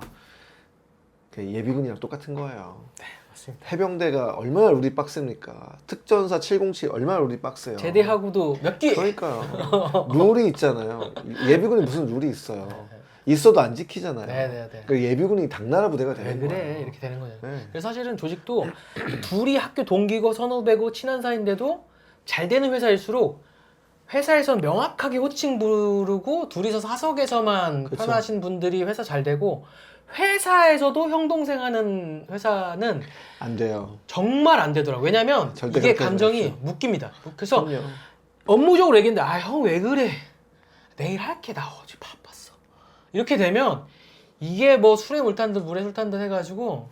예비군이랑 똑같은 거예요. 맞습니다. 해병대가 얼마나 룰이 빡셉니까? 특전사 707 얼마나 룰이 빡세요. 제대하고도 몇 개. 그러니까요. 룰이 있잖아요. 예비군이 무슨 룰이 있어요. 있어도 안 지키잖아요. 네네네. 그 예비군이 당나라 부대가 왜 되는 그래 거예요. 이렇게 되는 거죠. 네. 그래서 사실은 조직도 둘이 학교 동기고 선후배고 친한 사이인데도 잘 되는 회사일수록 회사에선 명확하게 호칭 부르고 둘이서 사석에서만 그쵸. 편하신 분들이 회사 잘 되고 회사에서도 형 동생 하는 회사는 안 돼요. 정말 안 되더라고요. 왜냐면 절대 이게 그렇게 하지 감정이 마십시오. 묶입니다. 그래서 그럼요. 업무적으로 얘기했는데 아 형 왜 그래? 내일 할게 나 어제 바빴어. 이렇게 되면 이게 뭐 술에 물 탄 듯 물에 술 탄 듯 해가지고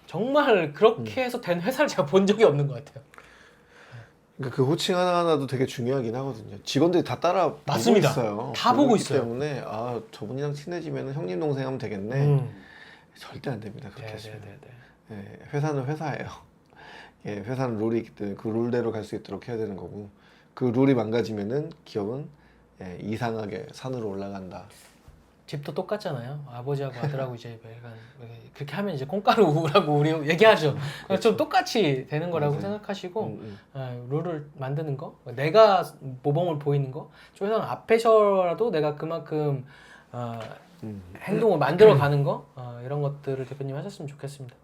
정말 그렇게 해서 된 회사를 제가 본 적이 없는 것 같아요. 그러니까 그 호칭 하나하나도 되게 중요하긴 하거든요. 직원들이 다 따라 맞습니다. 보고 있어요. 다 보고 그렇기 있어요. 때문에 아 저분이랑 친해지면 형님 동생 하면 되겠네. 절대 안 됩니다. 그렇게 하시면. 예, 회사는 회사예요. 예, 회사는 룰이 있기 때문에 그 룰대로 갈 수 있도록 해야 되는 거고 그 룰이 망가지면은 기업은 예, 이상하게 산으로 올라간다. 집도 똑같잖아요. 아버지하고 아들하고 이제 약간 그렇게 하면 이제 콩가루라고 우리 얘기하죠. 좀 똑같이 되는 거라고 맞아요. 생각하시고 룰을 만드는 거, 내가 모범을 보이는 거, 좀 회사는 앞에서라도 내가 그만큼 행동을 만들어 가는 거 이런 것들을 대표님 하셨으면 좋겠습니다.